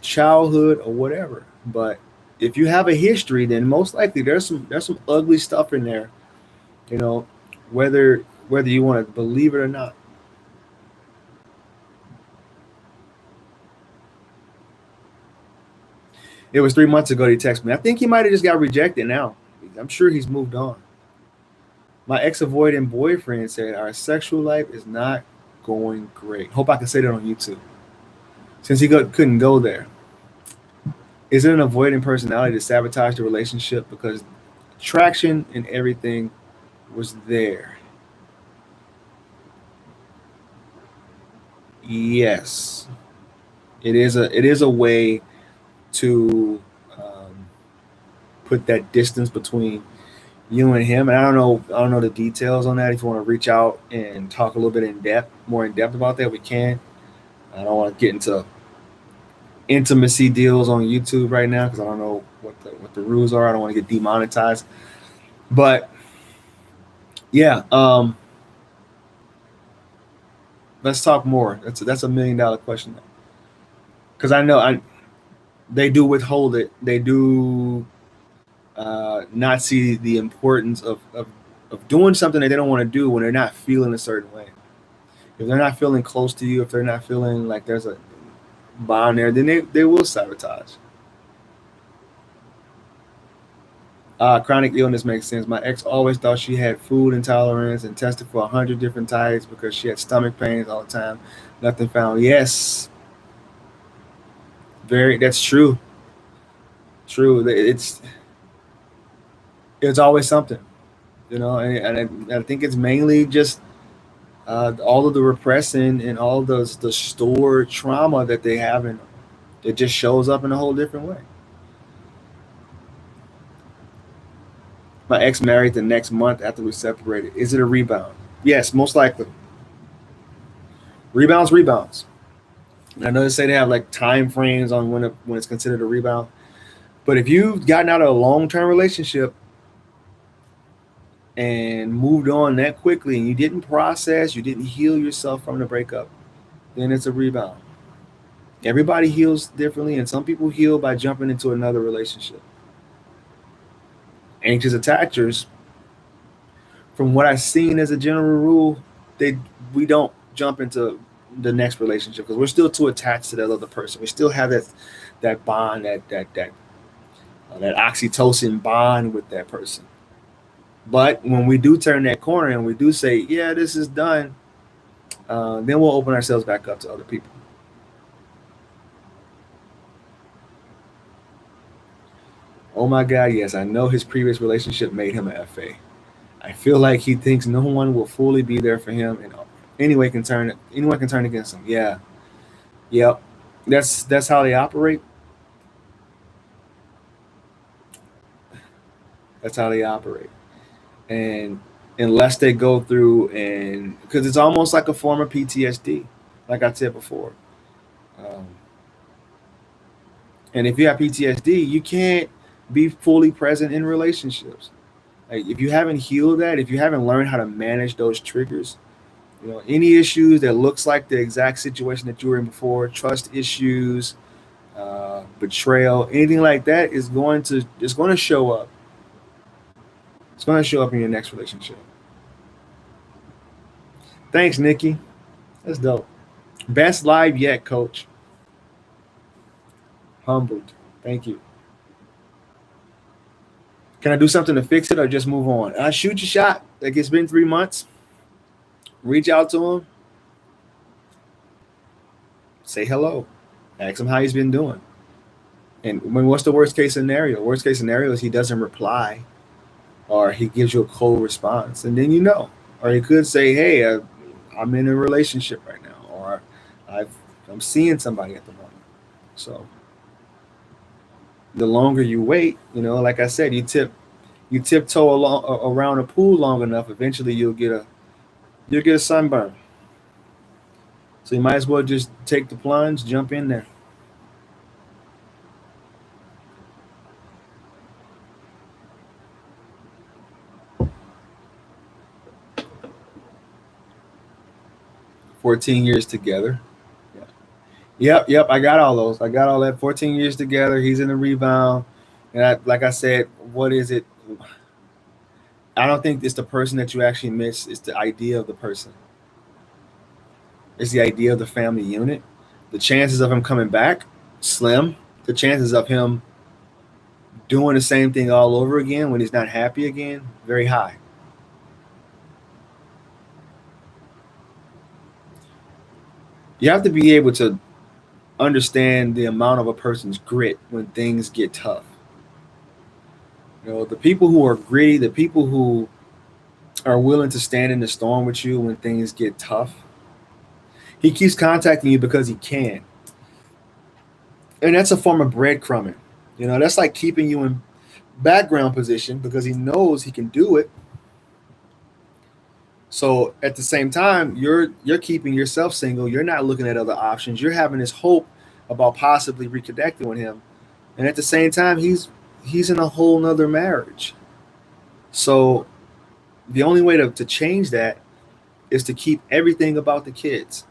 childhood or whatever. But if you have a history, then most likely there's some ugly stuff in there. You know, whether you want to believe it or not. It was 3 months ago he texted me. I think he might have just got rejected now. I'm sure he's moved on. My ex-avoidant boyfriend said our sexual life is not going great. Hope I can say that on YouTube. Since he couldn't go there. Is it an avoidant personality to sabotage the relationship because attraction and everything was there? Yes. It is a way to put that distance between you and him. And I don't know the details on that. If you want to reach out and talk a little bit more in depth about that, we can. I don't want to get into intimacy deals on YouTube right now because I don't know what the rules are. I don't want to get demonetized. But yeah, let's talk more. That's a $1 million question. Because I know they do withhold it. They do not see the importance of doing something that they don't want to do when they're not feeling a certain way. If they're not feeling close to you, if they're not feeling like there's a bond there, then they will sabotage. Chronic illness makes sense. My ex always thought she had food intolerance and tested for 100 different types because she had stomach pains all the time. Nothing found. Yes. That's true. True. It's always something, and I think it's mainly just all of the repressing and all the stored trauma that they have, and it just shows up in a whole different way. My ex married the next month after we separated. Is it a rebound? Yes, most likely. Rebounds. I know they say they have like time frames on when it's considered a rebound. But if you've gotten out of a long-term relationship and moved on that quickly and you didn't process, you didn't heal yourself from the breakup, then it's a rebound. Everybody heals differently, and some people heal by jumping into another relationship. Anxious attachers, from what I've seen as a general rule, we don't jump into the next relationship because we're still too attached to that other person. We still have that bond, that oxytocin bond with that person. But when we do turn that corner and we do say, yeah, this is done, then we'll open ourselves back up to other people. Oh my God, yes, I know his previous relationship made him an FA. I feel like he thinks no one will fully be there for him, and anyone can turn against him. Yeah. Yep. That's how they operate. That's how they operate. And unless they go through, and because it's almost like a form of PTSD, like I said before. And if you have PTSD, you can't be fully present in relationships. Like if you haven't healed that, if you haven't learned how to manage those triggers, any issues that looks like the exact situation that you were in before, trust issues, betrayal, anything like that it's going to show up. It's going to show up in your next relationship. Thanks, Nikki. That's dope. Best live yet, coach. Humbled. Thank you. Can I do something to fix it or just move on? Shoot your shot. Like it's been 3 months. Reach out to him. say hello, ask him how he's been doing. And what's the worst case scenario? Worst case scenario is he doesn't reply, or he gives you a cold response, and then you know. Or he could say, "Hey, I'm in a relationship right now," or I've, "I'm seeing somebody at the moment." So the longer you wait, like I said, you tiptoe along around a pool long enough, eventually you'll get a sunburn. So you might as well just take the plunge, jump in there. 14 years together. Yep. I got all those. I got all that. 14 years together. He's in the rebound, and like I said, what is it? I don't think it's the person that you actually miss. It's the idea of the person. It's the idea of the family unit. The chances of him coming back, slim. The chances of him doing the same thing all over again when he's not happy again, very high. You have to be able to understand the amount of a person's grit when things get tough. The people who are gritty, the people who are willing to stand in the storm with you when things get tough. He keeps contacting you because he can. And that's a form of breadcrumbing. That's like keeping you in background position because he knows he can do it. So at the same time, you're keeping yourself single. You're not looking at other options. You're having this hope about possibly reconnecting with him. And at the same time, he's in a whole nother marriage. So the only way to change that is to keep everything about the kids.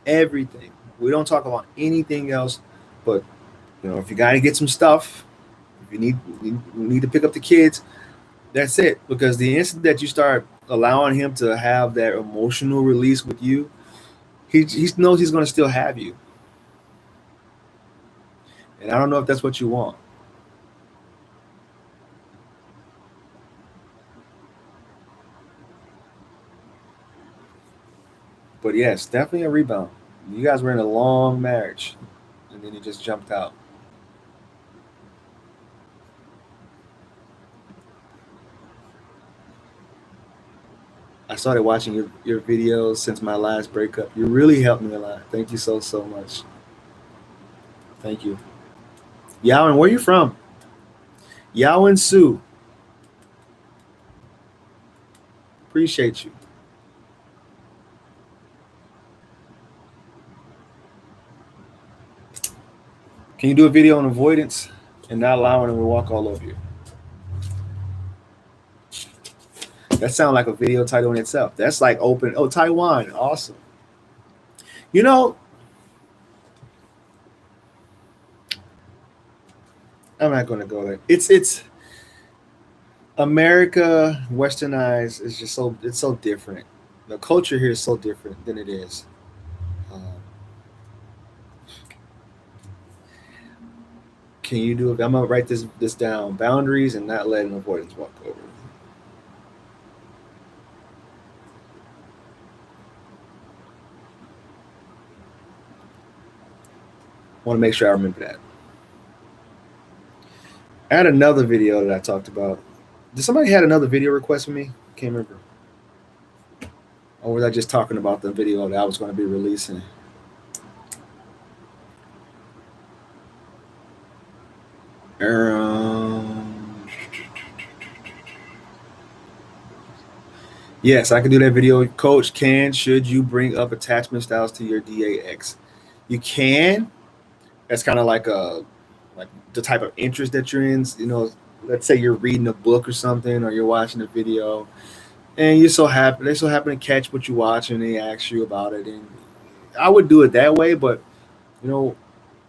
Everything. We don't talk about anything else, but if you got to get some stuff, if you need to pick up the kids, that's it. Because the instant that you start allowing him to have that emotional release with you, he knows he's going to still have you. And I don't know if that's what you want. But yes, definitely a rebound. You guys were in a long marriage, and then he just jumped out. I started watching your videos since my last breakup. You really helped me a lot. Thank you so much. Thank you. Yawen, where you from? Yawen Sue. Appreciate you. Can you do a video on avoidance and not allowing them to walk all over you? That sounds like a video title in itself. That's like open. Oh, Taiwan. Awesome. I'm not going to go there. It's America westernized is just it's so different. The culture here is so different than it is. Can you do it? I'm gonna write this down. Boundaries and not letting avoidance walk over. I want to make sure I remember that. I had another video that I talked about. Did somebody had another video request for me? Can't remember. Or was I just talking about the video that I was going to be releasing? Yes, I can do that video. Coach, should you bring up attachment styles to your DAX? You can. That's kind of like the type of interest that you're in. Let's say you're reading a book or something, or you're watching a video, and they so happen to catch what you watch, and they ask you about it. And I would do it that way, but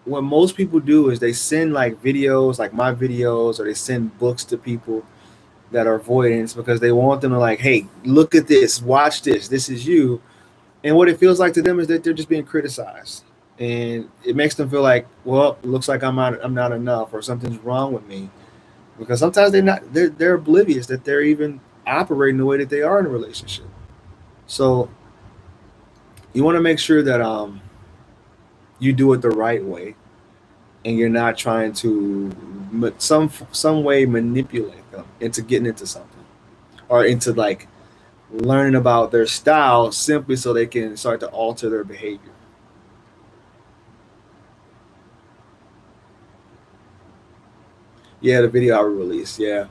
what most people do is they send like videos, like my videos, or they send books to people that are avoidants because they want them to like, hey, look at this, watch this, this is you. And what it feels like to them is that they're just being criticized. And it makes them feel like, well, it looks like I'm not enough, or something's wrong with me. Because sometimes they're oblivious that they're even operating the way that they are in a relationship. So you want to make sure that you do it the right way, and you're not trying to some way manipulate them into getting into something, or into like learning about their style simply so they can start to alter their behavior. Yeah, the video I released. Yeah,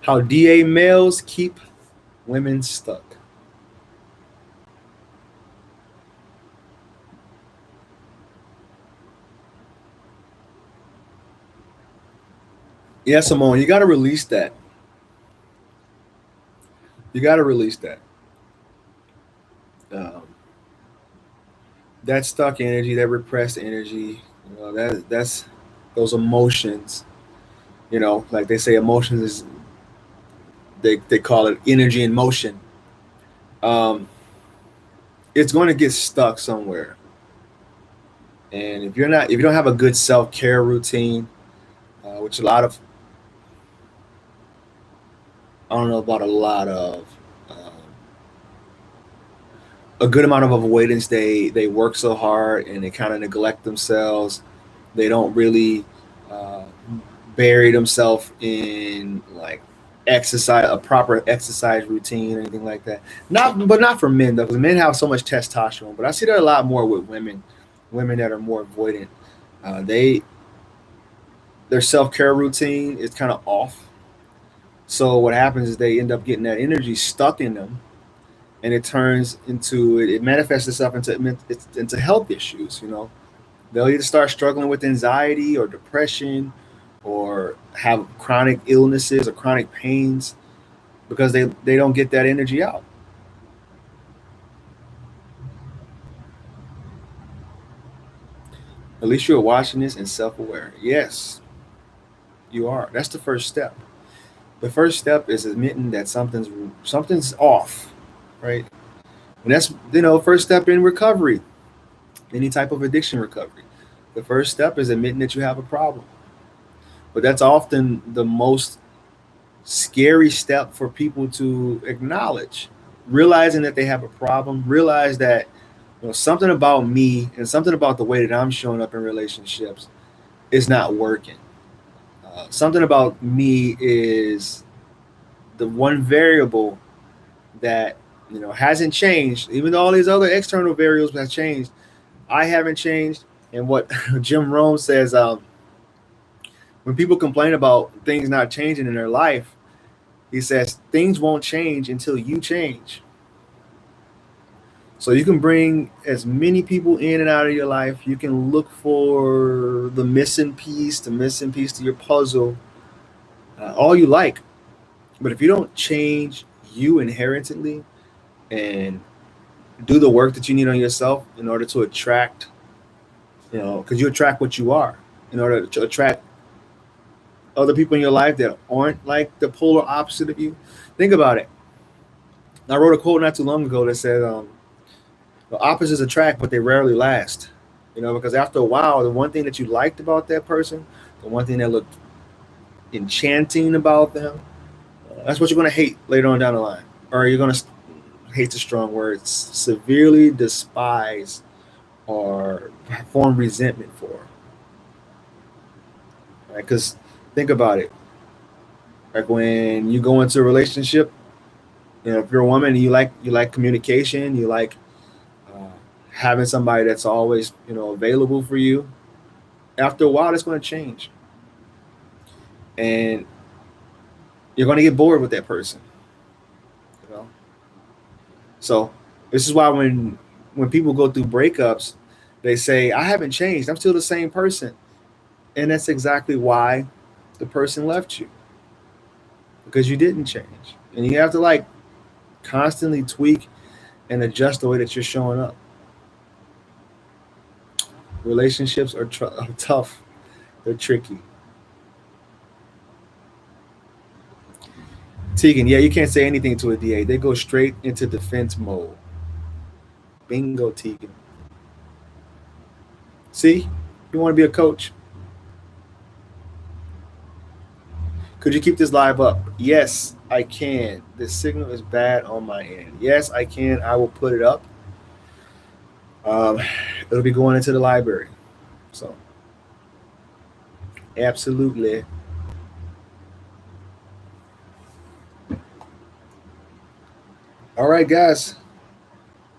how DA males keep women stuck. Yeah, Simone, you got to release that. You got to release that. Um, that stuck energy, that repressed energy, that's those emotions. Like they say, emotions is they call it energy in motion. Um, it's going to get stuck somewhere. And if you don't have a good self care routine, which a lot of I don't know about a lot of a good amount of avoidance. They work so hard and they kind of neglect themselves. They don't really uh, bury themselves in like exercise, a proper exercise routine or anything like that. Not for men though, because men have so much testosterone. But I see that a lot more with women that are more avoidant. They their self care routine is kind of off. So what happens is they end up getting that energy stuck in them, and it turns into it manifests itself into health issues. They'll either start struggling with anxiety or depression, or have chronic illnesses or chronic pains because they don't get that energy out. At least you're watching this and self-aware. Yes, you are. That's the first step. The first step is admitting that something's off, right? And that's first step in recovery, any type of addiction recovery. The first step is admitting that you have a problem. But that's often the most scary step for people to acknowledge. Realizing that they have a problem, realize that something about me and something about the way that I'm showing up in relationships is not working. Something about me is the one variable that hasn't changed, even though all these other external variables have changed. I haven't changed. And what Jim Rome says, when people complain about things not changing in their life, he says things won't change until you change. So you can bring as many people in and out of your life. You can look for the missing piece to your puzzle, all you like. But if you don't change you inherently and do the work that you need on yourself in order to attract, because you attract what you are, in order to attract other people in your life that aren't like the polar opposite of you. Think about it. I wrote a quote not too long ago that said, the opposites attract, but they rarely last. Because after a while, the one thing that you liked about that person, the one thing that looked enchanting about them, that's what you're going to hate later on down the line. Or you're going to hate the strong words, severely despise or form resentment for. Right? Because think about it. Like when you go into a relationship, if you're a woman and you like communication, you like having somebody that's always available for you. After a while, it's going to change, and you're going to get bored with that person. So this is why when people go through breakups, they say, I haven't changed, I'm still the same person. And that's exactly why the person left you, because you didn't change. And you have to like constantly tweak and adjust the way that you're showing up. Relationships are tough. They're tricky. Tegan, yeah, you can't say anything to a DA. They go straight into defense mode. Bingo, Tegan. See? You want to be a coach? Could you keep this live up? Yes, I can. The signal is bad on my end. Yes, I can. I will put it up. It'll be going into the library. So, absolutely. All right, guys.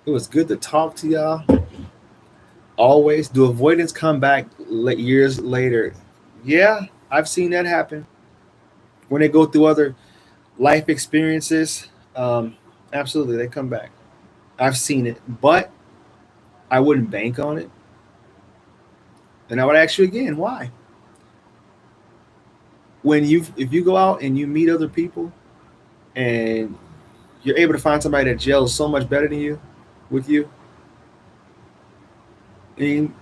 It was good to talk to y'all. Always. Do avoidance come back years later? Yeah, I've seen that happen when they go through other life experiences. Absolutely, they come back. I've seen it, but I wouldn't bank on it. And I would ask you again, why? If you go out and you meet other people and you're able to find somebody that gels so much better than you with you, I mean,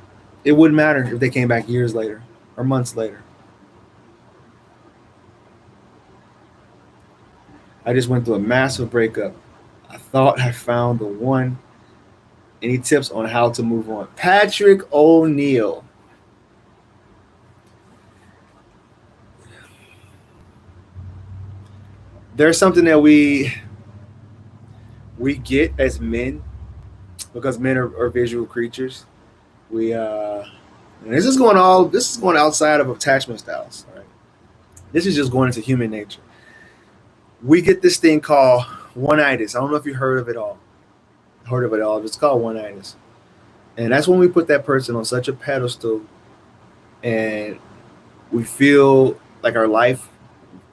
it wouldn't matter if they came back years later or months later. I just went through a massive breakup. I thought I found the one. Any tips on how to move on? Patrick O'Neill. There's something that we get as men, because men are visual creatures. We and this is going outside of attachment styles. Right? This is just going into human nature. We get this thing called one-itis. I don't know if you heard of it all. It's called one-itis. And that's when we put that person on such a pedestal and we feel like our life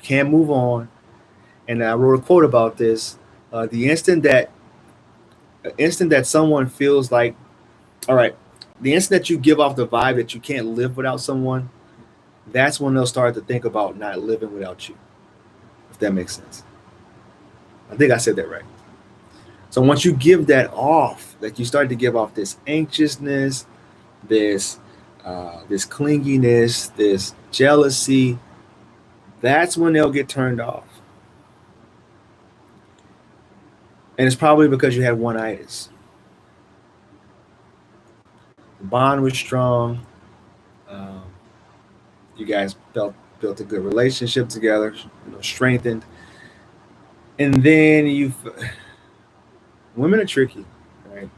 can't move on. And I wrote a quote about this. The instant that someone feels like, all right, the instant that you give off the vibe that you can't live without someone, that's when they'll start to think about not living without you, if that makes sense. I think I said that right. So once you give that off, like you start to give off this anxiousness, this clinginess, this jealousy, that's when they'll get turned off. And it's probably because you had one-itis. The bond was strong. You guys built a good relationship together, strengthened. And then women are tricky, right?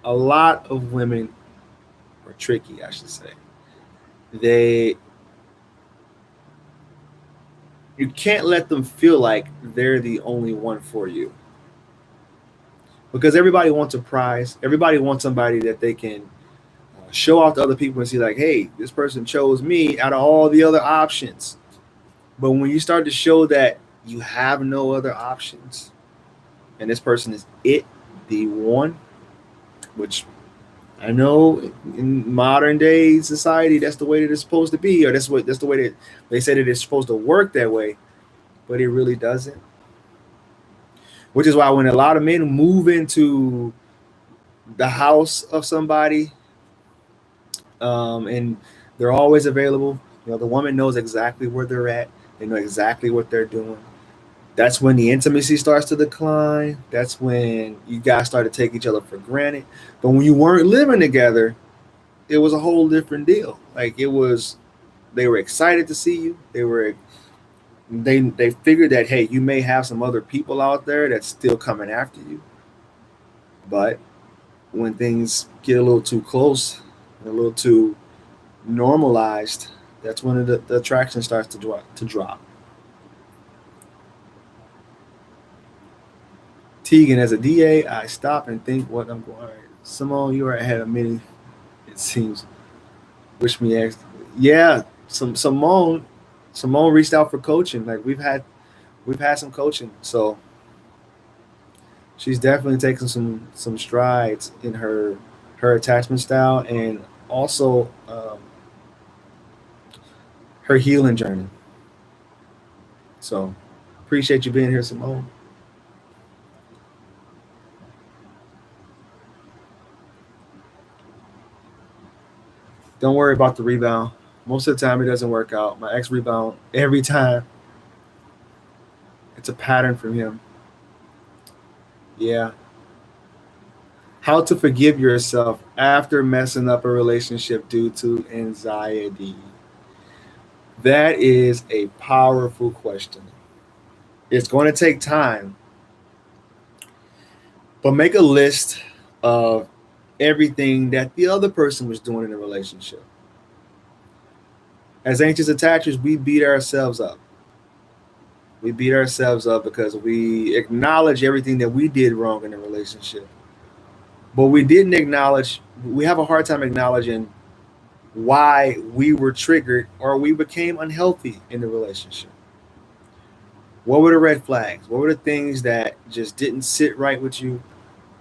A lot of women are tricky, I should say. You can't let them feel like they're the only one for you. Because everybody wants a prize. Everybody wants somebody that they can show off to other people and see like, hey, this person chose me out of all the other options. But when you start to show that you have no other options and this person is the one, which I know in modern day society, that's the way that it's supposed to be, or that's the way that they say that it's supposed to work that way, but it really doesn't. Which is why when a lot of men move into the house of somebody, and they're always available, the woman knows exactly where they're at. They know exactly what they're doing. That's when the intimacy starts to decline. That's when you guys start to take each other for granted. But when you weren't living together, it was a whole different deal. Like they were excited to see you. They figured that, hey, you may have some other people out there that's still coming after you. But when things get a little too close, a little too normalized, that's when the attraction starts to drop. Tegan, as a DA, I stop and think what I'm going. All right, Simone, you are ahead of many, it seems. Wish me X. Yeah, Simone reached out for coaching. Like we've had some coaching, so she's definitely taken some strides in her attachment style and also her healing journey. So appreciate you being here, Simone. Don't worry about the rebound. Most of the time it doesn't work out. My ex rebound every time. It's a pattern from him. Yeah. How to forgive yourself after messing up a relationship due to anxiety. That is a powerful question. It's going to take time. But make a list of everything that the other person was doing in the relationship. As anxious attachers, we beat ourselves up. We beat ourselves up because we acknowledge everything that we did wrong in the relationship. But we didn't acknowledge, we have a hard time acknowledging why we were triggered or we became unhealthy in the relationship. What were the red flags? What were the things that just didn't sit right with you?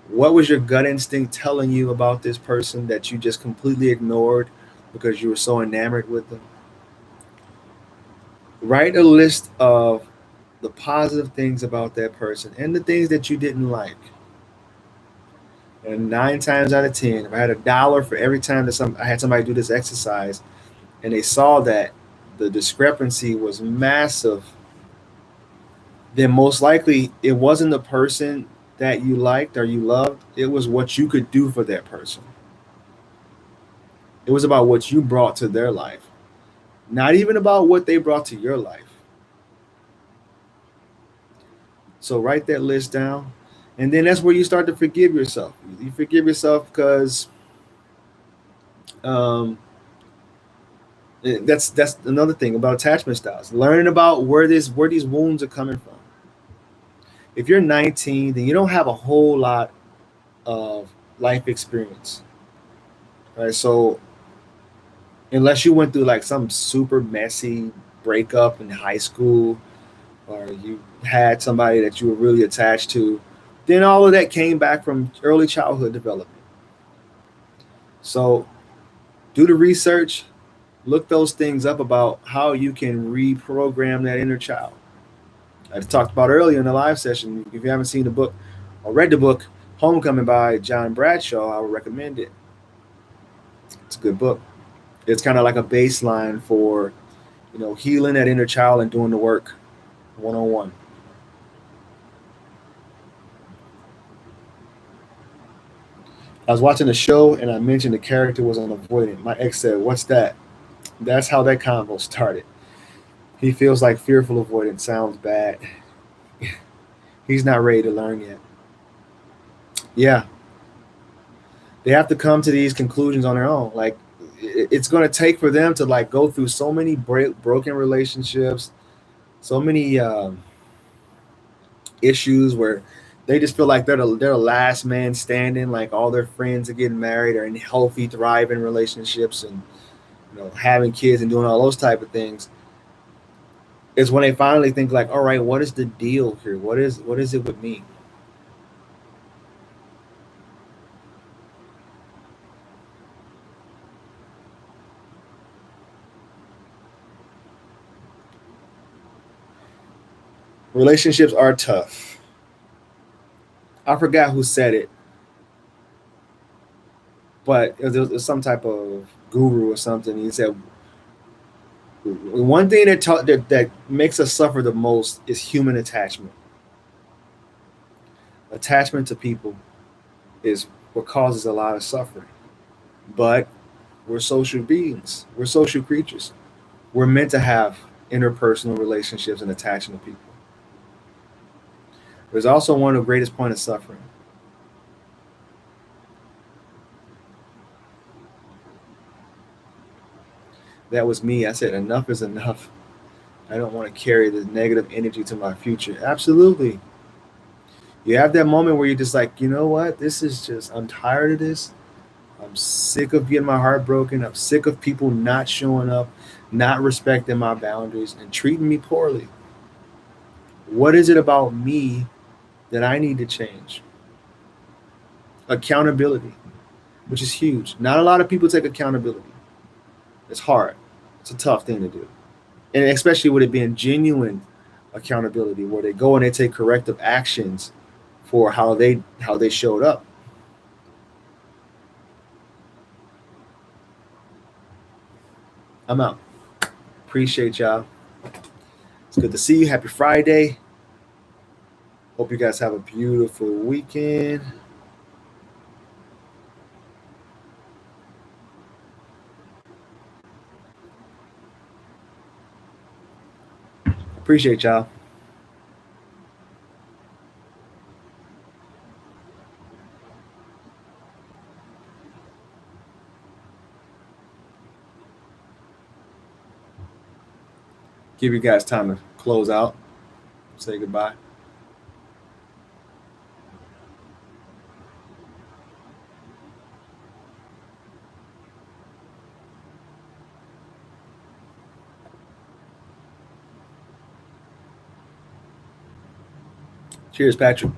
What was your gut instinct telling you about this person that you just completely ignored because you were so enamored with them? Write a list of the positive things about that person and the things that you didn't like. And 9 times out of 10, if I had $1 for every time that I had somebody do this exercise, and they saw that the discrepancy was massive, then most likely it wasn't the person that you liked or you loved. It was what you could do for that person. It was about what you brought to their life, not even about what they brought to your life. So write that list down. And then that's where you start to forgive yourself. You forgive yourself because um, that's another thing about attachment styles. Learning about where these wounds are coming from. If you're 19, then you don't have a whole lot of life experience, right? So unless you went through like some super messy breakup in high school, or you had somebody that you were really attached to, then all of that came back from early childhood development. So do the research, look those things up about how you can reprogram that inner child. I talked about earlier in the live session. If you haven't seen the book or read the book, Homecoming by John Bradshaw, I would recommend it. It's a good book. It's kind of like a baseline for, healing that inner child and doing the work 101. I was watching a show and I mentioned the character was an avoidant. My ex said, "What's that?" That's how that convo started. He feels like fearful avoidant sounds bad. He's not ready to learn yet. Yeah, they have to come to these conclusions on their own. Like it's going to take for them to like go through so many broken relationships, so many issues where they just feel like they're the last man standing. Like all their friends are getting married or in healthy, thriving relationships, and having kids and doing all those type of things. Is when they finally think like, all right, what is the deal here? What is it with me? Relationships are tough. I forgot who said it, but it was some type of guru or something. He said one thing that makes us suffer the most is human attachment. Attachment to people is what causes a lot of suffering. But we're social beings. We're social creatures. We're meant to have interpersonal relationships and attachment to people. There's also one of the greatest point of suffering. That was me. I said enough is enough. I don't want to carry this negative energy to my future. Absolutely. You have that moment where you're just like, you know what? I'm tired of this. I'm sick of getting my heart broken. I'm sick of people not showing up, not respecting my boundaries, and treating me poorly. What is it about me that I need to change? Accountability, which is huge. Not a lot of people take accountability. It's hard. It's a tough thing to do. And especially with it being genuine accountability, where they go and they take corrective actions for how they showed up. I'm out. Appreciate y'all. It's good to see you. Happy Friday. Hope you guys have a beautiful weekend. Appreciate y'all. give you guys time to close out, say goodbye. Cheers, Patrick.